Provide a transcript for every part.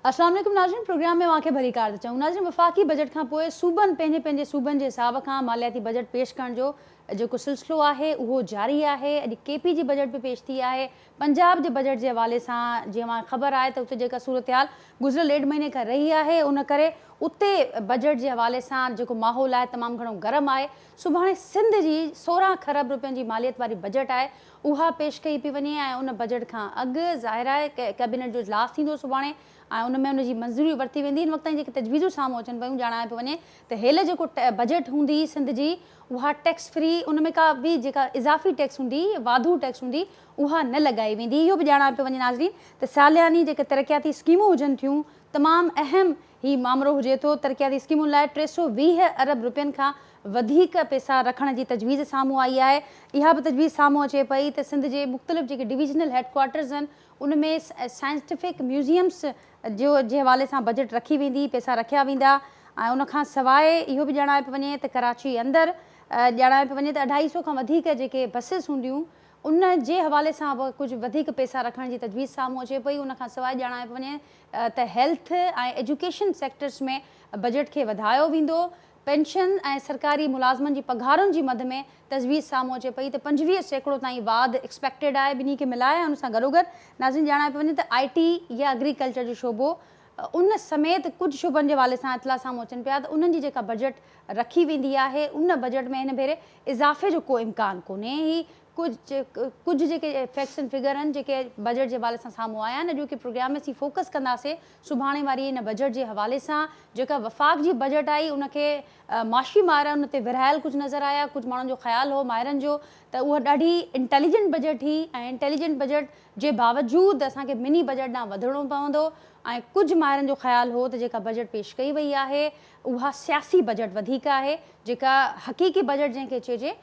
अस्सलाम वालेकुम नाज़रीन, प्रोग्राम में वाक़े भली कार थो चऊं। नाज़रीन, वफ़ाक़ी बजट खां पोइ सूबनि पंहिंजे सूबनि जे हिसाब खां मालियाती बजट पेश करण जो जेको सिलसिलो आहे उहो जारी आहे। अॼु केपी जी बजट बि पेश थी आहे। पंजाब जे बजट जे हवाले सां जीअं मां ख़बर आहे त उते जेका सूरत हाल गुज़िरियल 1.5 महीने खां रही आहे, उन करे उते बजट जे हवाले सां जेको माहौल आहे तमामु घणो गरम आहे। सुभाणे सिंध जी 16 खरब रुपयनि जी मालियत वारी बजट आहे, उहा पेश कई पई वञे ऐं उन बजट खां अॻु ज़ाहिर आहे कैबिनेट जो इजलास थींदो सुभाणे ऐं उन में उनजी मंज़ूरी वरिती वेंदी। इन वक़्त जेके तजवीज़ूं साम्हूं अचनि पियूं, ॼाणाए पियो वञे त हेल जेको बजट हूंदी सिंध जी, उहा टैक्स फ्री, उन में का बि जेका इज़ाफ़ी टैक्स हूंदी, वाधू टैक्स हूंदी, उहा न लॻाई वेंदी। इहो बि ॼाणाए पियो वञे नाज़रीन त सालियानी जेके तरक़ियाती स्कीमूं हुजनि थियूं, तमामु अहम ही मामिलो हुजे थो। तरक़ियाती स्कीमुनि लाइ 320 अरब रुपयनि खां वधीक पैसा रखण जी तजवीज़ साम्हूं आई आहे। इहा बि तजवीज़ साम्हूं अचे पई त सिंध जे मुख़्तलिफ़ जेके डिविजनल हेडक्वार्टर्स आहिनि, उन में साइंटिफिक म्यूज़ियम्स जे हवाले सां बजट रखी वेंदी, पैसा रखिया वेंदा। ऐं उनखां सवाइ इहो बि ॼाणाए पियो वञे त कराची अंदरि ॼाणाए पियो वञे त 250 खां वधीक जेके बसिस हूंदियूं, उन जे हवाले सां बि कुझु वधीक पैसा रखण जी तजवीज़ साम्हूं अचे पई। उनखां सवाइ ॼाणाए पियो वञे त हेल्थ ऐं एजुकेशन सेक्टर्स में बजट खे वधायो वेंदो। पेंशन ऐं सरकारी मुलाज़मनि जी पघारुनि जी मद में तजवीज़ साम्हूं अचे पई त 25% ताईं वाध एक्सपेक्टेड आहे। ॿिन्ही खे मिलाए उन सां गॾोगॾु नाज़रीन ॼाणाए पियो वञे त IT या एग्रीकल्चर जो शोबो, उन समेत कुझु शोबनि जे हवाले सां इतला साम्हूं अचनि पिया त उन्हनि जी जेका बजट रखी वेंदी आहे, उन बजट में हिन भेरे इज़ाफ़े जो को इम्कानु कोन्हे। ही कुझु जेके फैक्ट्स एंड फिगर आहिनि जेके बजट जे हवाले सां साम्हूं आया आहिनि। अॼु के प्रोग्राम में असीं फोकस कंदासीं सुभाणे वारी इन बजट जे हवाले सां। जेका वफ़ाक़ जी बजट आई, उनखे माशी माहिर उन ते विरहायल कुझु नज़र आया। कुझु माण्हुनि जो ख़्यालु हो माहिरनि जो त उहा ॾाढी इंटेलिजेंट बजट हुई ऐं इंटेलिजेंट बजट जे बावजूदि असांखे मिनी बजट ॾांहुं वधिणो पवंदो। ऐं कुझु माहिरनि जो ख़्यालु हो त जेका बजट पेश कई वई आहे उहा सियासी बजट वधीक आहे। जेका हक़ीक़ी बजट जंहिंखे चइजे,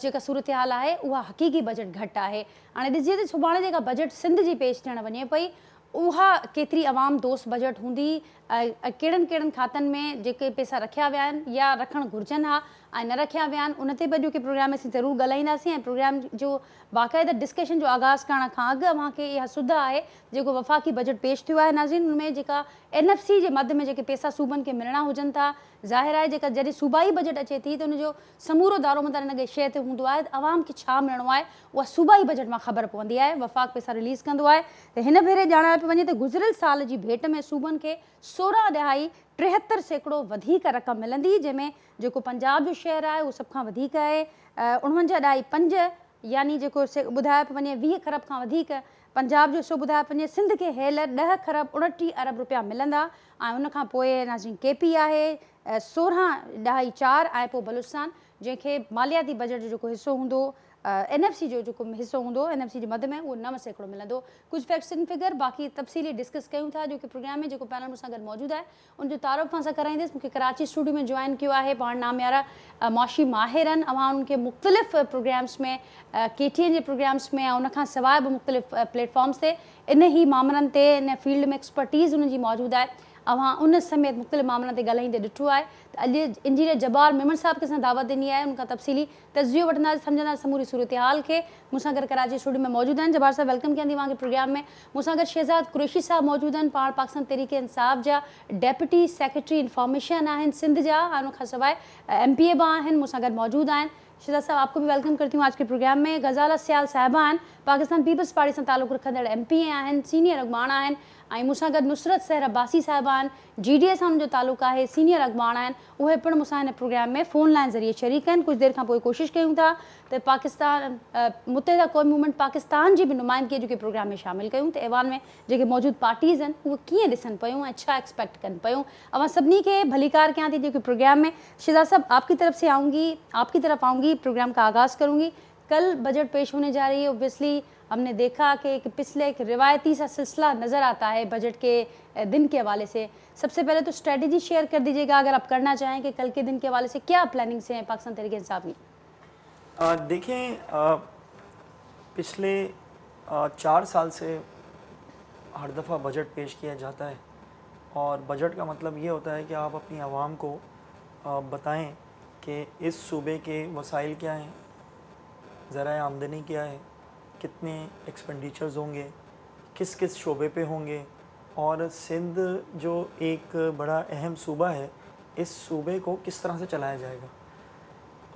जेका सूरत हाल आहे, उहा हक़ीक़ी बजट घटि आहे। हाणे ॾिसिजे त सुभाणे जेका बजट सिंध जी पेश थियणु वञे पई, उहा केतिरी अवाम दोस्त बजट हूंदी, कहिड़नि कहिड़नि खातनि में जेके पैसा रखिया विया आहिनि या रखणु घुरिजनि हा ऐं न रखिया विया आहिनि, उन ते बि अॼु के प्रोग्राम में असीं ज़रूरु ॻाल्हाईंदासीं। ऐं प्रोग्राम जो बाक़ाइदा डिस्कशन जो आगाज़ करण खां अॻु अव्हांखे इहा सुध आहे जेको वफ़ाक़ी बजट पेश थियो आहे नाज़रीन, उनमें जेका NFC जे मद में जेके पैसा सूबनि खे मिलणा हुजनि था, ज़ाहिर आहे जेका जॾहिं सूबाई बजट अचे थी त उनजो समूरो दारोमदार इन शइ ते हूंदो आहे त अवाम खे छा मिलणो आहे, उहा सूबाई बजट मां ख़बर पवंदी आहे। वफ़ाक़ पैसा रिलीज़ कंदो आहे। त हिन भेरे ॼाणाए पियो वञे त गुज़िरियल साल जी भेट में सूबनि खे 16.73% वधीक रक़म मिलंदी, जंहिंमें जेको पंजाब जो शेयर आहे उहो सभ खां वधीक आहे। 49.5 यानी जेको ॿुधाए पियो वञे 20 खरब खां वधीक पंजाब जो हिसो ॿुधाए पियो वञे। सिंध खे हेल 10 खरब 29 अरब रुपया मिलंदा। ऐं उनखां पोइ नाज़रीन KP आहे 16.4 ऐं पोइ बलूचिस्तान, जंहिंखे मालियाती बजट जो जेको हिसो हूंदो, NFC जो जेको हिसो हूंदो, NFC जे मद में उहो 9% मिलंदो। कुझु फैक्ट्स एंड फिगर बाक़ी तफ़सीली डिस्कस कयूं था। जो कि प्रोग्राम में जेको पैनल मूंसां गॾु मौजूदु आहे उनजो तारुफ़ मां सां कराईंदसि। मूंखे कराची स्टूडियो में जॉइन कियो आहे पाण नामियारा माशी माहिर आहिनि। अवां उनखे मुख़्तलिफ़ प्रोग्राम्स में, KTN जे प्रोग्राम्स में ऐं उनखां सवाइ बि मुख़्तलिफ़ प्लेटफॉर्म्स ते इन ई मामलनि ते, इन फील्ड में एक्सपर्टीज़ उनजी मौजूदु आहे। अवां उन समेत मुख़्तलिफ़ मामलनि ते ॻाल्हाईंदे ॾिठो आहे। त अॼु इंजीनियर जब्बार मेमन साहब खे असां दावत ॾिनी आहे, उनखां तफ़सीली तज़ियो वठंदासीं, सम्झंदासीं समूरी सूरत हाल खे। मूंसां गॾु कराची स्टूडियो में मौजूदु आहिनि। जब्बार साहब वेलकम कयां थी तव्हांखे प्रोग्राम में। मूंसां गॾु शहज़ाद कुरैशी साहब मौजूदु आहिनि, पाण पाकिस्तान तहरीक इंसाफ़ जा डेप्यूटी सेक्रेटरी इंफॉर्मेशन आहिनि सिंध जा, ऐं उनखां सवाइ MPA बि आहिनि, मूंसां गॾु मौजूदु आहिनि। शहज़ाद साहब आपको भी वेलकम करती हूँ आज के प्रोग्राम में। गज़ाला सियाल साहिबा आहिनि, पाकिस्तान पीपल्स पार्टी सां तालुक़ रखंदड़ MPA आहिनि, सीनियर अॻवान आहिनि। ऐं मूंसां गॾु नुसरत सहर अब्बासी साहिबा आहिनि, GDA सां उनजो तालुक़ु आहे, सीनियर अॻवान आहिनि। उहे पिणु मूंसां हिन प्रोग्राम में फ़ोन लाइन ज़रिए शरीक आहिनि। कुझु देरि खां पोइ कोशिशि कयूं था त पाकिस्तान मुत्तहिदा क़ौमी मूवमेंट पाकिस्तान जी बि नुमाइंदगी जेके प्रोग्राम में शामिलु कयूं, त ऐवान में जेके मौजूदु पार्टीज़ आहिनि उहे कीअं ॾिसनि पियूं ऐं छा एक्सपेक्ट कनि पियूं। अवां सभिनी खे भलीकार कयां थी जेके प्रोग्राम में। शहज़ाद साहब आपकी तरफ आऊँगी, प्रोग्राम का आगाज़ करूँगी। कल बजट पेश होने जा रही है। ओबियसली हमने देखा कि पिछले एक रिवायती सा सिलसिला नज़र आता है बजट के दिन के हवाले से। सबसे पहले तो स्ट्रेटजी शेयर कर दीजिएगा अगर आप करना चाहें कि कल के दिन के हवाले से क्या प्लानिंग से हैं पाकिस्तान तहरीक इंसाफ की। देखें, पिछले 4 साल से हर दफ़ा बजट पेश किया जाता है और बजट का मतलब ये होता है कि आप अपनी आवाम को बताएं कि इस सूबे के वसाइल क्या हैं, ज़राए आमदनी क्या है, कितने एक्सपेंडिचर्स होंगे, किस किस शोबे पे होंगे और सिंध जो एक बड़ा अहम सूबा है, इस सूबे को किस तरह से चलाया जाएगा।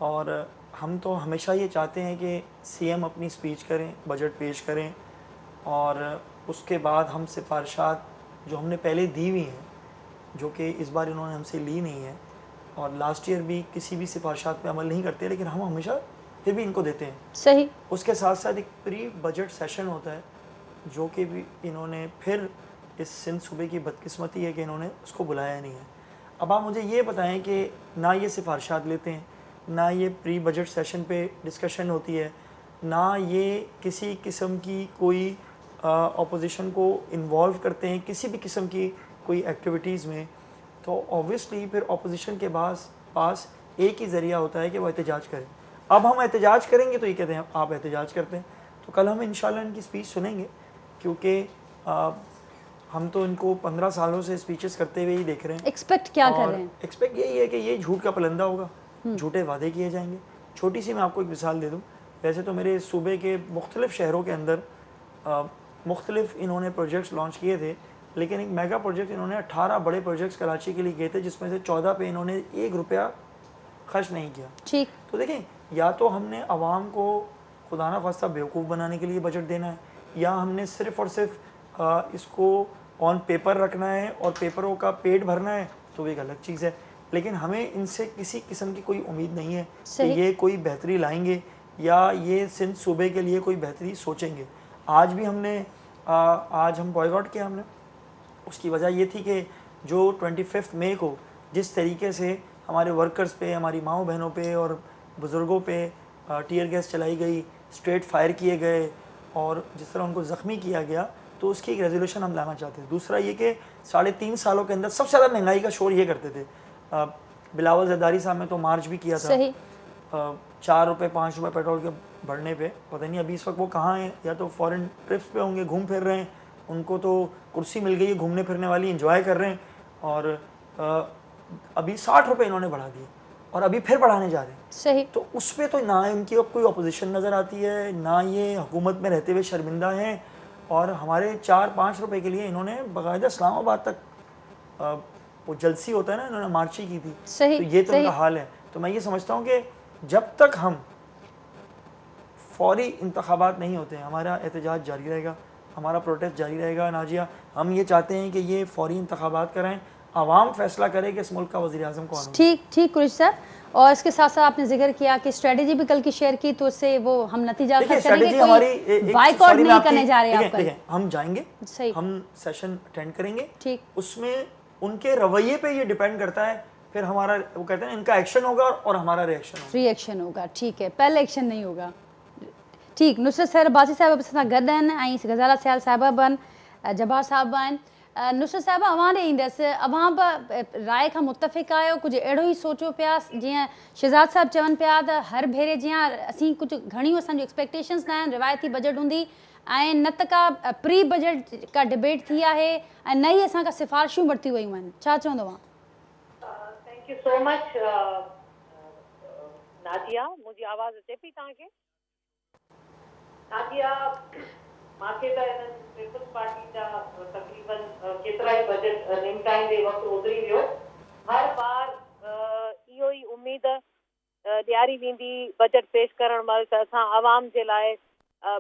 और हम तो हमेशा ये चाहते हैं कि सीएम अपनी स्पीच करें, बजट पेश करें, और उसके बाद हम सिफारिशात जो हमने पहले दी हुई हैं, जो कि इस बार इन्होंने हमसे ली नहीं है, और लास्ट ईयर भी किसी भी सिफारिशात पे अमल नहीं करते, लेकिन हम हमेशा फिर भी इनको देते हैं। सही। उसके साथ साथ एक प्री बजट सेशन होता है, जो कि भी इन्होंने फिर इस सिंध सूबे की बदकिस्मती है कि इन्होंने उसको बुलाया नहीं है। अब आप मुझे ये बताएं कि ना ये सिफारिशात लेते हैं, ना ये प्री बजट सेशन पे डिस्कशन होती है, ना ये किसी किस्म की कोई अपोजिशन को इन्वॉल्व करते हैं किसी भी किस्म की कोई एक्टिविटीज़ में। तो ऑब्वियसली फिर अपोजिशन के पास एक ही ज़रिया होता है कि वो एहतजाज करें। अब हम एहतजाज करेंगे तो ये कहते हैं आप एहतजाज करते हैं। तो कल हम इंशाल्लाह इनकी स्पीच सुनेंगे, क्योंकि हम तो इनको 15 सालों से स्पीचेस करते हुए ही देख रहे हैं। एक्सपेक्ट क्या कर रहे हैं? एक्सपेक्ट यही है कि ये झूठ का पलंदा होगा, झूठे वादे किए जाएंगे। छोटी सी मैं आपको एक मिसाल दे दूँ। वैसे तो मेरे सूबे के मुख्तलिफ शहरों के अंदर मुख्तलिफ इन्होंने प्रोजेक्ट्स लॉन्च किए थे, लेकिन एक मेगा प्रोजेक्ट इन्होंने 18 बड़े प्रोजेक्ट्स कराची के लिए किए थे, जिसमें से 14 पे इन्होंने 1 रुपया खर्च नहीं किया। ठीक। तो देखें, या तो हमने आवाम को खुदा ना खास्ता बेवकूफ़ बनाने के लिए बजट देना है, या हमने सिर्फ़ और सिर्फ इसको ऑन पेपर रखना है और पेपरों का पेट भरना है, तो एक अलग चीज़ है। लेकिन हमें इनसे किसी किस्म की कोई उम्मीद नहीं है कि ये कोई बेहतरी लाएंगे या ये सिंध सूबे के लिए कोई बेहतरी सोचेंगे। आज भी हमने आज हम बॉयकॉट किया हमने। उसकी वजह ये थी कि जो 25 मई को जिस तरीके से हमारे वर्कर्स पे, हमारी माओ बहनों पे और बुज़ुर्गों पे टीयर गैस चलाई गई, स्ट्रेट फायर किए गए और जिस तरह उनको ज़ख्मी किया गया, तो उसकी एक रेजोल्यूशन हम लाना चाहते थे। दूसरा ये कि 3.5 सालों के अंदर सबसे ज़्यादा महंगाई का शोर ये करते थे। बिलावल ज़रदारी साहब ने तो मार्च भी किया था। सही। 4 रुपये 5 रुपये पेट्रोल के बढ़ने पे। पता नहीं अभी इस वक्त वो कहाँ हैं, या तो फॉरेन ट्रिप्स पे होंगे, घूम फिर रहे हैं, उनको तो कुर्सी मिल गई है घूमने फिरने वाली, एंजॉय कर रहे हैं। और अभी 60 रुपये इन्होंने बढ़ा दिए और अभी फिर बढ़ाने जा रहे हैं। सही। तो उस पर तो ना उनकी अब कोई अपोजिशन नज़र आती है, ना ये हुकूमत में रहते हुए शर्मिंदा हैं, और हमारे 4-5 रुपये के लिए इन्होंने बाकायदा इस्लामाबाद तक वो जलसी होता है ना, इन्होंने मार्ची की थी। सही। तो ये तो इनका हाल है। तो मैं ये समझता हूँ कि जब तक हम फौरी इंतखाबात नहीं होते हैं, हमारा एहतजाज जारी रहेगा, हमारा प्रोटेस्ट जारी रहेगा। नाजिया, हम ये चाहते हैं कि ये फौरी इंतखाबात कराएं, आवाम फैसला करे कि इस मुल्क का वज़ीर आज़म कौन है। ठीक ठीक कुरैशी साहब, और इसके साथ साथ आपने जिक्र किया कि स्ट्रेटजी भी कल की शेयर की, तो उससे वो हम नतीजा करेंगे, कोई बायकॉट नहीं करने जा रहे हैं आप। हम जाएंगे, सही, हम सेशन अटेंड करेंगे। ठीक। उसमें उनके रवैये पे ये डिपेंड करता है, फिर हमारा, वो कहते हैं इनका एक्शन होगा और हमारा रिएक्शन होगा। ठीक है, पहले एक्शन नहीं होगा। ठीक। नुसरत सैर अब्बासी साहिब सां गॾु आहिनि ऐं गज़ाला सियाल साहिबा बि आहिनि, जब्बार साहिब आहिनि। नुसरत साहिब, अवां ॾे ईंदसि, अवां बि राय खां मुतफ़िक़ आहियो, कुझु अहिड़ो ई सोचियो पिया जीअं शहज़ाद साहिब चवनि पिया त हर भेरे जीअं असीं कुझु घणियूं असांजूं एक्सपेक्टेशन्स न आहिनि, रिवायती बजट हूंदी ऐं न त का प्री बजट का डिबेट थी आहे ऐं न ई असां का सिफ़ारिशूं वरिती वयूं आहिनि। छा चवंदो आहे? Thank you so much Nadia. मुंहिंजी आवाज़ अचे पई तव्हांखे? नादिया, मूंखे त हिननि पीपल्स पार्टी जा तक़रीबन केतिरा ई बजट निमटाईंदे वक़्तु गुज़री वियो। हर बार इहो ई उमेद ॾियारी वेंदी बजट पेश करण महिल त असां आवाम जे लाइ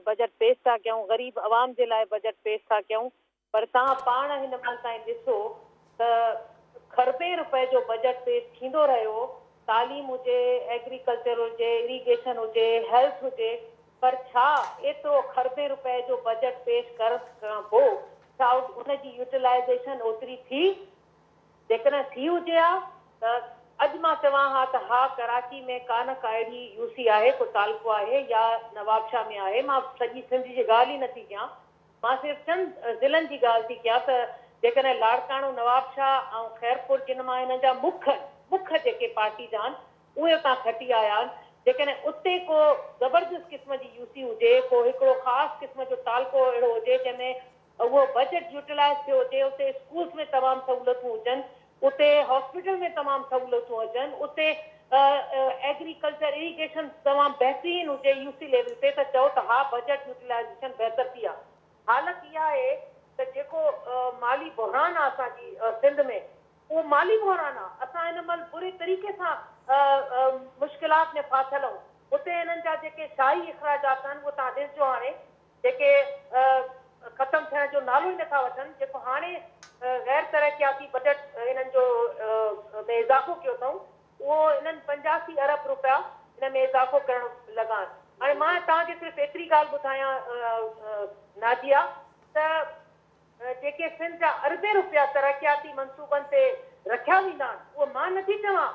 बजट पेश था कयूं, ग़रीब आवाम जे लाइ बजट पेश था कयूं। पर तव्हां पाण हिन महिल ताईं ॾिसो त खरबे रुपए जो बजट पेश थींदो रहियो। तालीम हुजे, एग्रीकल्चर हुजे, इरीगेशन हुजे, हेल्थ हुजे, पर छा एतिरो खरबे रुपए जो बजट पेश करण खां पोइ छा उनजी यूटिलाइज़ेशन ओतिरी थी? जेकॾहिं थी हुजे हा त अॼु मां चवां हा त हा, कराची में कान का अहिड़ी यूसी आहे, को तालको आहे या नवाबशाह में आहे। मां सॼी सिंध जी ॻाल्हि ई नथी कयां, मां सिर्फ़ु चंद ज़िलनि जी ॻाल्हि थी कयां त जेकॾहिं लाड़काणो, नवाबशाह ऐं ख़ैरपुर जिन मां हिन जा मुख जेके पार्टी जा आहिनि उहे उतां खटी आया आहिनि, जेकॾहिं उते को ज़बरदस्त क़िस्म जी यूसी हुजे, को हिकिड़ो ख़ासि क़िस्म जो तालको अहिड़ो हुजे जंहिंमें उहो बजट यूटिलाइज़ थियो हुजे, उते स्कूल्स में तमामु सहूलियतूं हुजनि, उते हॉस्पिटल में तमामु सहूलियतूं अचनि, उते एग्रीकल्चर इरीगेशन तमामु बहितरीनु हुजे यूसी लेवल ते, त चओ त हा बजट यूटिलाइज़ेशन बहितर थी आहे। हालत इहा आहे त जेको माली बहरान आहे असांजी सिंध में, उहो माली बहरान आहे। असां हिन महिल पूरे तरीक़े सां मुश्किलात में फाथल आहियूं। हुते हिननि जा जेके शाही इख़राजात आहिनि उहो तव्हां ॾिसजो हाणे जेके ख़तमु थियण जो नालो ई नथा वठनि। जेको हाणे गैर तरक़ियाती बजट हिननि जो में इज़ाफ़ो कयो अथऊं, उहो हिननि 85 अरब रुपया हिन में इज़ाफ़ो करणु लॻा आहिनि। हाणे मां तव्हांखे सिर्फ़ु एतिरी ॻाल्हि ॿुधायां नादिया, त जेके सिंध जा अरबे रुपया तरक़ियाती मनसूबनि ते रखिया वेंदा आहिनि, उहो मां नथी चवां।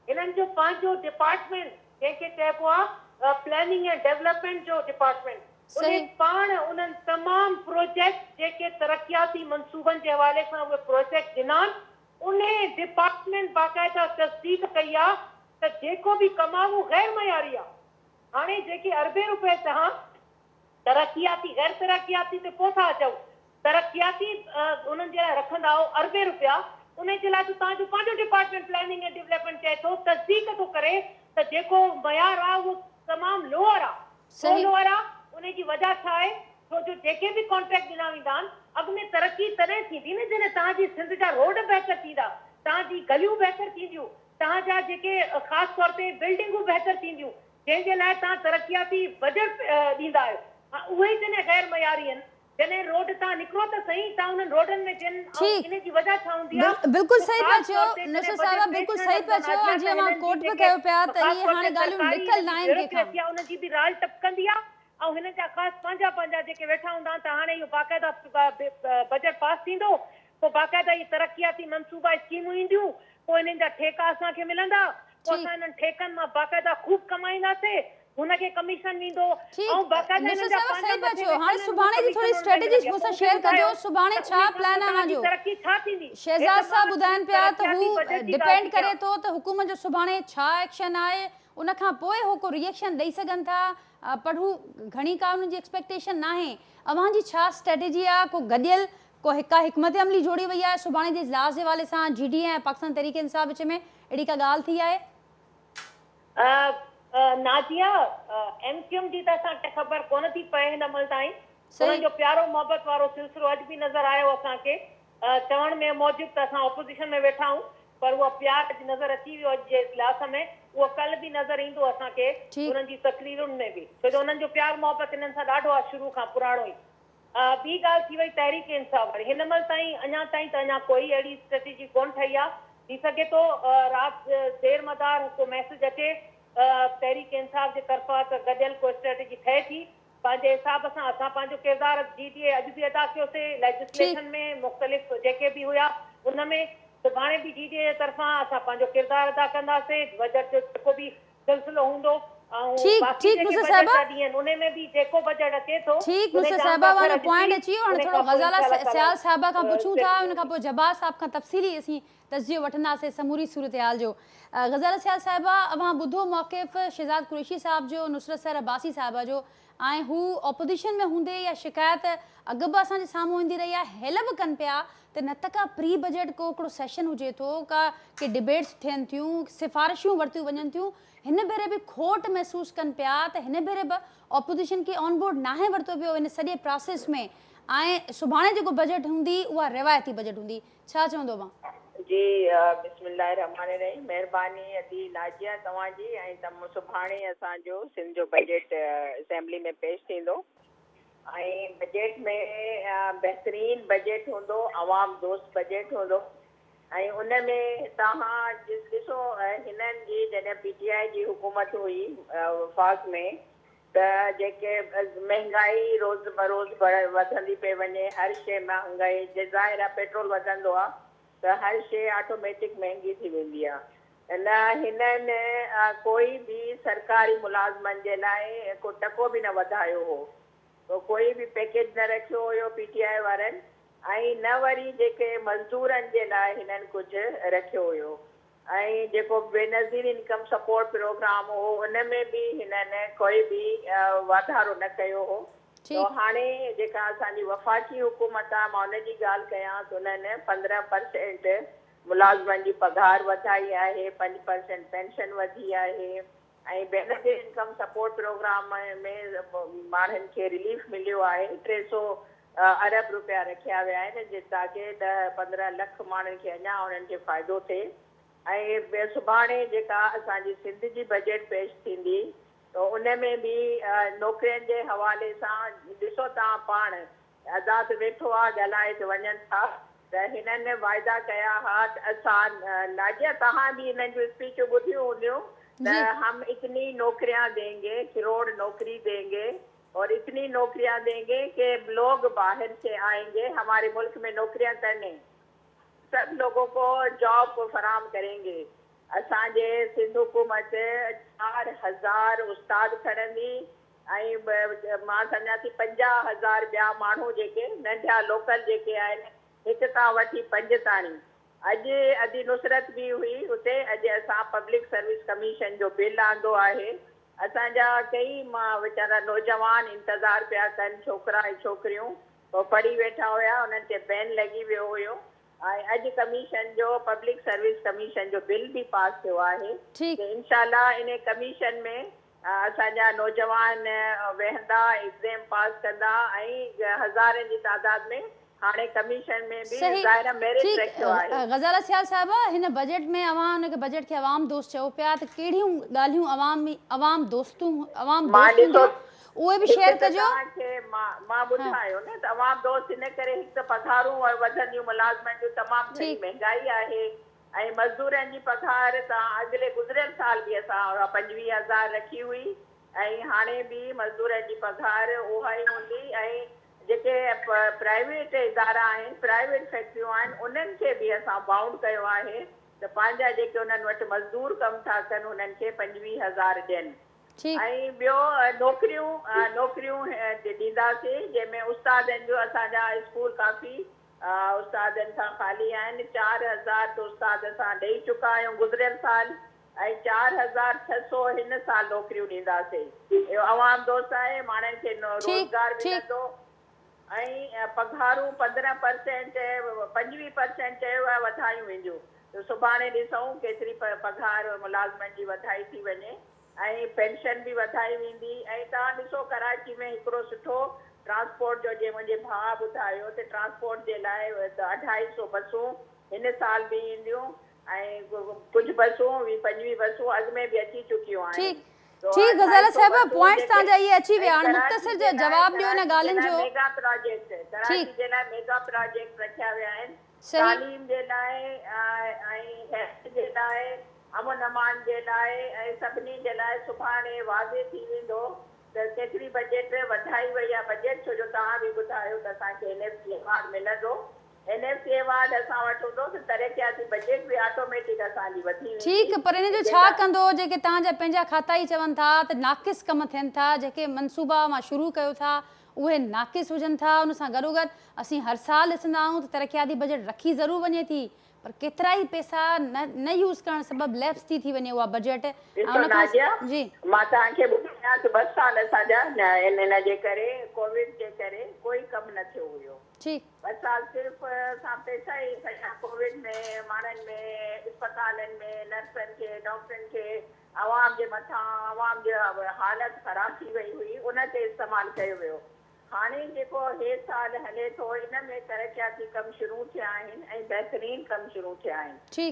हिननि जो पंहिंजो डिपार्टमेंट जंहिंखे चइबो आहे प्लानिंग एंड डेवलपमेंट जो डिपार्टमेंट, उन पाण उन्हनि तमामु प्रोजेक्ट जेके तरक़ियाती मनसूबनि जे हवाले सां उहे प्रोजेक्ट ॾिना आहिनि, उन डिपार्टमेंट बाक़ाइदा तस्दीक कई आहे त जेको बि कमाऊ गैर मयारी आहे। हाणे जेके अरबे रुपए तव्हां तरक़ियाती गैर तरक़ियाती ते पोइ था अचो, तरक़ियाती उन्हनि जे लाइ रखंदा हो अरबे रुपया, उन जे लाइ तव्हांजो पंहिंजो डिपार्टमेंट प्लानिंग एंड डेवलपमेंट चए थो, तस्दीक थो करे त जेको मयार आहे उहो तमामु लोअर आहे। लोअर आहे उनजी वजह छा आहे? छो जो जेके बि कॉन्ट्रेक्ट ॾिना वेंदा आहिनि, अॻु में तरक़ी तॾहिं थींदी न जॾहिं तव्हांजी सिंध जा रोड बहितर थींदा, तव्हांजी गलियूं बहितर थींदियूं, तव्हांजा जेके ख़ासि तौर ते बिल्डिंगूं बहितर थींदियूं, जंहिंजे लाइ तव्हां तरक़ियाती बजट ॾींदा आहियो। उहे ई जॾहिं गैर मयारी आहिनि, जॾहिं रोड तव्हां निकिरो त सही, तव्हां उन्हनि रोडनि में जिन इन जी वजह छा हूंदी आहे? बिल्कुलु सही पिया चयो नुसरत साहिबा, बिल्कुलु सही पिया चयो। जीअं मां कोट बि कयो पिया त इहे हाणे ॻाल्हियूं निकल न आहिनि कंहिंखां। उनजी बि राज टपकंदी आहे ऐं हिन जा ख़ासि पंहिंजा जेके वेठा हूंदा आहिनि, त हाणे इहो बाक़ाइदा बजट पास थींदो, पोइ बाक़ाइदा इहे तरक़ियाती मनसूबा स्कीमूं ईंदियूं, पोइ हिननि जा ठेका असांखे मिलंदा, पोइ असां हिननि ठेकनि मां बाक़ाइदा ख़ूब कमाईंदासीं, हुनखे कमीशन वेंदो ऐं बाक़ाइदा हिननि जा पंहिंजा। हाणे सुभाणे जी थोरी स्ट्रेटेजी मूंसां शेयर कजो, सुभाणे छा प्लान आहे तव्हांजो? तरक़ी छा थींदी? शहजाद साहब ॿुधाइनि पिया त हू डिपेंड करे थो त हुकूमत जो सुभाणे छा एक्शन आहे, उनखां पोइ हो को रिएक्शन ॾेई सघनि था, पर हू घणी का उन्हनि जी एक्सपेक्टेशन न आहे। अव्हांजी छा स्ट्रेटेजी आहे? को गॾियल को हिकमत अमली जोड़ी वई आहे सुभाणे जे इजलास जे हवाले सां? GD ऐं पाकिस्तान तहरीक इंसाफ विच में अहिड़ी का ॻाल्हि थी आहे? नादिया, MQM जी त असांखे ख़बर कोन थी पए हिन महिल ताईं। उन्हनि जो प्यारो मोहबत वारो सिलसिलो अॼु बि नज़र आयो असांखे। चवण में मौजूद त असां ऑपोज़िशन में वेठा आहियूं, पर उहा प्यार अॼु नज़र अची वियो अॼु जे इजलास में। उहो कल्ह बि नज़र ईंदो असांखे उन्हनि जी तकरीरुनि में बि, छो जो उन्हनि जो प्यार मोहबत हिननि सां ॾाढो आहे शुरू खां पुराणो ई। ॿी ॻाल्हि थी वई तहरीक इंसाफ वारी। हिन महिल ताईं अञा कोई अहिड़ी स्ट्रेटेजी कोन ठही आहे। थी सघे थो राति देर मदार को मैसेज अचे तहरीक इंसाफ जे तरफ़ां त गॾियल कोई स्ट्रेटेजी ठहे थी। पंहिंजे हिसाब सां असां पंहिंजो किरदारु GDA अॼु बि अदा कयोसीं लेजिस्लेशन में, मुख़्तलिफ़ जेके बि हुया उन में। सुभाणे बि GDA जे तरफ़ां असां पंहिंजो किरदारु अदा कंदासीं। बजट जो जेको बि सिलसिलो हूंदो ऐं बाक़ी जेके बजट जा ॾींहं आहिनि उन में बि जेको बजट अचे थो। ठीक नुसरत साहिबा, वाला पॉइंट अची वियो। हाणे थोरो ग़ज़ाला सियाल साहिबा खां पुछूं था, उन खां पोइ जब्बार साहब खां तफ़सीली असीं तस्जियो वठंदासीं समूरी सूरत-हाल जो। ग़ज़ाला सियाल साहिबा, अवां ॿुधो मौक़िफ़ शहज़ाद कुरैशी साहब जो, नुसरत सर अब्बासी साहिबा जो, ऐं हू ऑपोजिशन में हूंदे या शिकायत अॻु बि असांजे साम्हूं ईंदी रही आहे, हेल बि कनि पिया त न त का प्री बजट को हिकिड़ो सेशन हुजे थो, के डिबेट्स थियनि थियूं, सिफ़ारिशूं वरितियूं वञनि थियूं। हिन भेरे बि खोट महसूस कनि पिया त हिन भेरे बि ऑपोजिशन खे ऑन बोर्ड नाहे वरितो पियो इन सॼे प्रोसेस में, ऐं सुभाणे जेको बजट हूंदी उहा रिवायती बजट हूंदी। छा चवंदो मां? जी बिस्मिल्लाहिर्रहमानिर्रहीम। महिरबानी अदी नाजिया तव्हांजी। ऐं सुभाणे असांजो सिंध जो बजट असेंबली में पेश थींदो ऐं बजट में बहितरीन बजट हूंदो, अवाम दोस्त बजट हूंदो। ऐं उन में तव्हां ॾिसो हिननि जी जॾहिं PTI जी हुकूमत हुई वफ़ाक़ में, त जेके महांगाई रोज़ बरोज़ वधंदी पई वञे, हर शइ महांगाई, ज़ाहिर आहे पेट्रोल वधंदो आहे त हर शइ ऑटोमेटिक महांगी थी वेंदी आहे। न हिननि कोई बि सरकारी मुलाज़मनि जे लाइ को टको बि न वधायो हो, तो कोई बि पैकेज न रखियो हुयो PTI वारनि। ऐं न वरी जेके मज़दूरनि जे लाइ हिननि कुझु रखियो हुयो। ऐं जेको बेनज़ीर इनकम सपोर्ट प्रोग्राम हो उन में बि हिननि कोई बि वाधारो न कयो हो। तो हाणे जेका असांजी वफ़ाक़ी हुकूमत आहे, मां उनजी ॻाल्हि कयां त उन्हनि 15% मुलाज़मनि जी पघार वधाई आहे, 5% पेंशन वधी आहे, ऐं बेनज़ीर इनकम सपोर्ट प्रोग्राम में माण्हुनि खे रिलीफ मिलियो आहे। 300 अरब रुपया रखिया विया आहिनि ताकी 10-15 लख माण्हुनि खे अञा उन्हनि खे फ़ाइदो थिए। ऐं सुभाणे जेका असांजी सिंध जी बजट पेश थींदी त उन में बि नौकिरियुनि जे हवाले सां ॾिसो तव्हां पाण आज़ादु वेठो आहे ॻाल्हाए त वञनि था त हिननि वाइदा कया हुआ त असां नाजिया तव्हां बि हिननि जूं स्पीचूं ॿुधियूं हूंदियूं त हम इतनी नौकरियां देंगे, करोड़ नौकरी देंगे और इतनी नौकरियां देंगे कि लोग बाहर से आएंगे, हमारे मुल्क में नौकरियां करने, सब लोगों को जॉब को फराम करेंगे। असांजे सिंध हुकूमत 4000 उस्ताद खणंदी ऐं मां सम्झां थी 50,000 ॿिया माण्हू जेके नंढा लोकल जेके आहिनि 1 खां वठी 5 ताणी। अॼु अदी नुसरत बि हुई उते। अॼु असां पब्लिक सर्विस कमीशन जो बिल आंदो आहे। असांजा कई मां वीचारा नौजवान इंतज़ारु पिया कनि, छोकिरा ऐं छोकिरियूं पोइ पढ़ी वेठा हुया, उन्हनि ते बैन लॻी वियो हुयो ऐं अॼु कमीशन जो पब्लिक सर्विस कमीशन जो बिल बि पास थियो आहे। इंशाल्लाह इन कमीशन में असांजा नौजवान वेहंदा, एग्ज़ाम पास कंदा ऐं हज़ारनि जी तादाद में हाणे कमीशन में बि ज़ाहिर मेरिट रखियो आहे। गज़ाला सियाल साहिबा, हिन बजट में अवां हुनखे बजट खे अवाम दोस्त चयो पिया त कहिड़ियूं ॻाल्हियूं अवाम दोस्त उहे बि शेयर कजो। मां ॿुधायो न त अवाम दोस्त इन करे हिकु त पघारूं वधंदियूं, मुलाज़िमनि जूं तमामु घणी महांगाई आहे ऐं मज़दूरनि जी पघार तव्हां अॻिले गुज़िरियल साल बि असां 25,000 रखी हुई ऐं हाणे बि मज़दूरनि जी पघार उहा ई हूंदी। ऐं जेके प्राइवेट इदारा आहिनि, प्राइवेट फैक्ट्रियूं आहिनि, उन्हनि खे बि असां बाउंड कयो आहे त पंहिंजा जेके उन्हनि वटि मज़दूर कमु था कनि उन्हनि खे 25,000 ॾियनि। ऐं ॿियो नौकरियूं ॾींदासीं जंहिंमें उस्तादनि जो असांजा स्कूल काफ़ी उस्तादनि सां ख़ाली आहिनि। 4,000 त उस्ताद असां ॾेई चुका आहियूं गुज़िरियल साल ऐं 4,600 हिन साल नौकरियूं ॾींदासीं। इहो अवाम दोस्त आहे, माण्हुनि खे रोज़गार मिलंदो ऐं पघारूं 15% 25% चयो आहे वधायूं वेंदियूं। त सुभाणे ॾिसूं केतिरी पघार मुलाज़िमनि जी वधाई थी वञे ऐं पेंशन बि वधाई वेंदी। ऐं तव्हां ॾिसो कराची में हिकिड़ो सुठो ट्रांसपोर्ट जो जीअं मुंहिंजे भाउ ॿुधायो त ट्रांसपोर्ट जे लाइ 250 बसूं हिन साल बि ईंदियूं ऐं कुझु बसूं 20-25 बसूं अॻु में बि अची चुकियूं आहिनि। ठीक गज़ाला साहिबा, पॉइंट्स तव्हांजा इहे अची विया। हाणे मुख़्तसिर जो जवाब ॾियो न ॻाल्हियुनि जो। मेगा प्रोजेक्ट कराची जे लाइ मेगा प्रोजेक्ट रखिया विया आहिनि, तालीम जे लाइ ऐं हेल्थ जे लाइ, अमन अमान जे लाइ ऐं सभिनी जे लाइ। सुभाणे वाज़े थी वेंदो त केतिरी बजट वधाई वई आहे बजट, छो जो तव्हां बि ॿुधायो त असांखे NFC अवार्ड मिलंदो। NFC अवार्ड असां वटि हूंदो त तरक़ियाती बजट बि ऑटोमेटिक असांजी वधी वेंदी। ठीकु, पर इन जो छा कंदो जेके तव्हांजा पंहिंजा खाता ई चवनि था त नाक़िस कम थियनि था, जेके मनसूबा मां शुरू कयो था उहे नाक़िस हुजनि था। उन सां गॾोगॾु असीं हर साल ॾिसंदा आहियूं त तरक़ियाती बजट रखी ज़रूरु वञे थी, पर केतिरा ई पैसा न यूज़ करण सबबु लैप्स थी वञे उहा बजट। जी मां तव्हांखे ॿुधायां त 2 साल असांजा इन जे करे कोविड जे करे कोई कमु न थियो हुयो। 2 साल सिर्फ़ु असां पैसा ई खणिया कोविड में, माण्हुनि में, अस्पतालनि में, नर्सनि खे, डॉक्टरनि खे, अवाम जे मथां अवाम जो हालत ख़राब थी वई हुई, उन ते इस्तेमालु कयो वियो। हाणे जेको हे साल हले थो इन में तरक़ियाती कम शुरू थिया आहिनि ऐं बहितरीन कम शुरू थिया आहिनि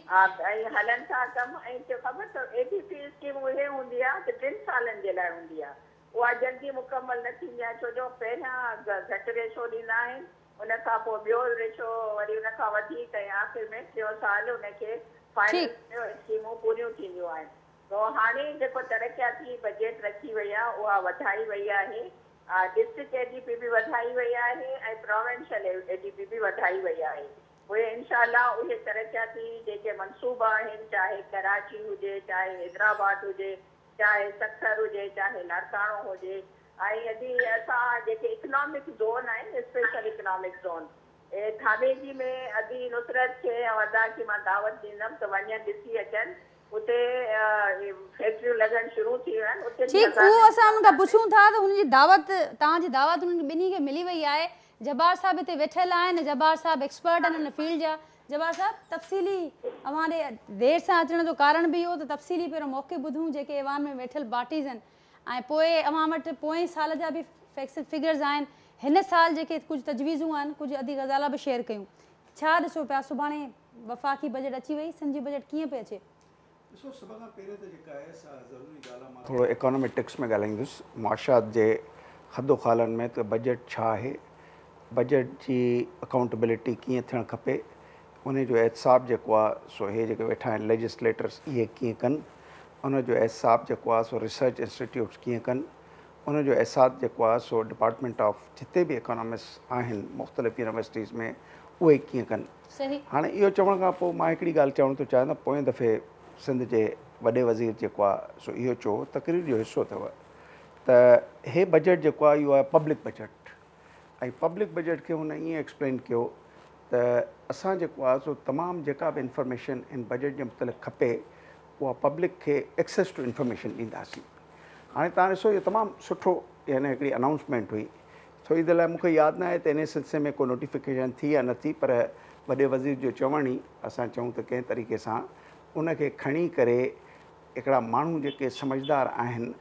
ऐं हलनि था कम। ऐं ख़बर अथव ADP स्कीम उहे हूंदी आहे त 3 सालनि जे लाइ हूंदी आहे, उहा जल्दी मुकमल न थींदी आहे छो जो पहिरियां घटि रेशो ॾींदा आहिनि, उन खां पोइ ॿियो रेशो वरी उन खां वधीक ऐं आख़िर में 3 साल उनखे फाइनल स्कीमूं पूरियूं थींदियूं आहिनि। त हाणे जेको तरक़ियाती बजट रखी वई आहे उहा वधाई वई आहे। डिस्ट्रिक्ट ADP बि वधाई वई आहे ऐं प्रोविंशियल ADP बि वधाई वई आहे। उहे इंशाल्लाह उहे तरक़ियाती जेके मनसूबा आहिनि, चाहे कराची हुजे, चाहे हैदराबाद हुजे, चाहे सखर हुजे, चाहे लाड़काणो हुजे, ऐं यदि असां जेके इकनॉमिक ज़ोन आहिनि, स्पेशल इकनॉमिक ज़ोन थावेजी में अदी नुसरत खे ऐं अदा खे मां दावत ॾींदमि त वञनि ॾिसी अचनि, उते फैक्ट्रियूं लॻण शुरू थी वियूं आहिनि। ठीकु, उहो असां उन खां पुछूं था त हुनजी दावत, तव्हांजी दावत उन्हनि ॿिन्ही खे मिली वई आहे। जब्बार साहब हिते वेठल आहिनि, जब्बार साहब एक्सपर्ट आहिनि हिन फील्ड जा। जब्बार साहब, तफ़सीली अवां ॾे देरि सां अचण जो कारण बि इहो त तफ़सीली पहिरियों मौक़े ॿुधूं जेके ऐवान में वेठल पार्टीज़ आहिनि ऐं पोइ अवां वटि पोएं साल जा बि फिगर्स आहिनि। हिन साल जेके कुझु तजवीज़ूं आहिनि कुझु अधी ग़ज़ाला बि शेयर कयूं छा ॾिसो पिया सुभाणे वफ़ाक़ी बजट अची वई सिंध जी बजट कीअं पियो अचे ॾिसो सभ खां पहिरियों त जेका आहे सा ज़रूरी ॻाल्हि आहे मां थोरो इकोनॉमेटिक्स में ॻाल्हाईंदुसि मुआशात जे हदो ख़ालनि में त बजट छा आहे बजट जी अकाउंटेबिलिटी कीअं थियणु खपे उन जो एहतिसाब जेको आहे सो इहे जेके वेठा आहिनि लेजिस्लेटर्स इहे कीअं कनि उन जो एहतिसाब जेको आहे सो रिसर्च इंस्टीट्यूट्स कीअं कनि उन जो एहसासु जेको आहे सो डिपार्टमेंट ऑफ जिते बि इकोनॉमिस्ट आहिनि मुख़्तलिफ़ यूनिवर्सिटीज़ में उहे कीअं कनि सही हाणे इहो चवण खां पोइ मां हिकिड़ी ॻाल्हि चवणु थो चाहियां त पोएं दफ़े सिंध जे वॾे वज़ीर जेको आहे सो इहो चयो तक़रीर जो हिसो अथव त हे बजट जेको आहे इहो आहे पब्लिक बजट ऐं पब्लिक बजट खे हुन ईअं एक्सप्लेन कयो त असां जेको आहे सो तमामु जेका बि इंफॉर्मेशन इन बजट जे मुतलिक़ खपे उहा पब्लिक खे एक्सेस टू इंफॉर्मेशन ॾींदासीं हाणे तव्हां ॾिसो इहो तमामु सुठो यानी हिकिड़ी अनाउंसमेंट हुई थोरी देरि लाइ मूंखे यादि न आहे त इन सिलसिले में को नोटिफिकेशन थी या न थी पर वॾे वज़ीर जो चवण ई असां चऊं त कंहिं तरीक़े सां उनखे खणी करे हिकिड़ा माण्हू जेके समझदार आहिनि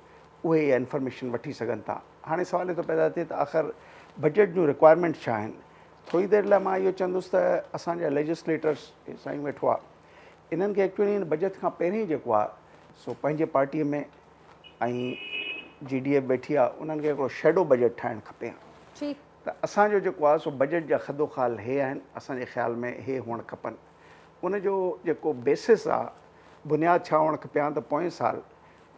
उहे इहा इंफॉर्मेशन वठी सघनि था हाणे सुवाल थो पैदा थिए त आख़िर बजट जूं रिक्वायरमेंट छा आहिनि थोरी देरि लाइ मां इहो चवंदुसि त असांजा लेजिस्लेटर्स साईं वेठो आहे इन्हनि खे एक्चुअली इन बजट खां पहिरीं जेको आहे सो पंहिंजे पार्टीअ में ऐं GDF वेठी आहे उन्हनि खे हिकिड़ो शैडो बजट ठाहिणु खपे त असांजो जेको आहे सो बजट जा खदो ख़ाल हे आहिनि असांजे ख़्याल में हे हुअणु खपनि उनजो जेको बेसिस आहे बुनियादु छा हुअणु खपे हा त पोएं साल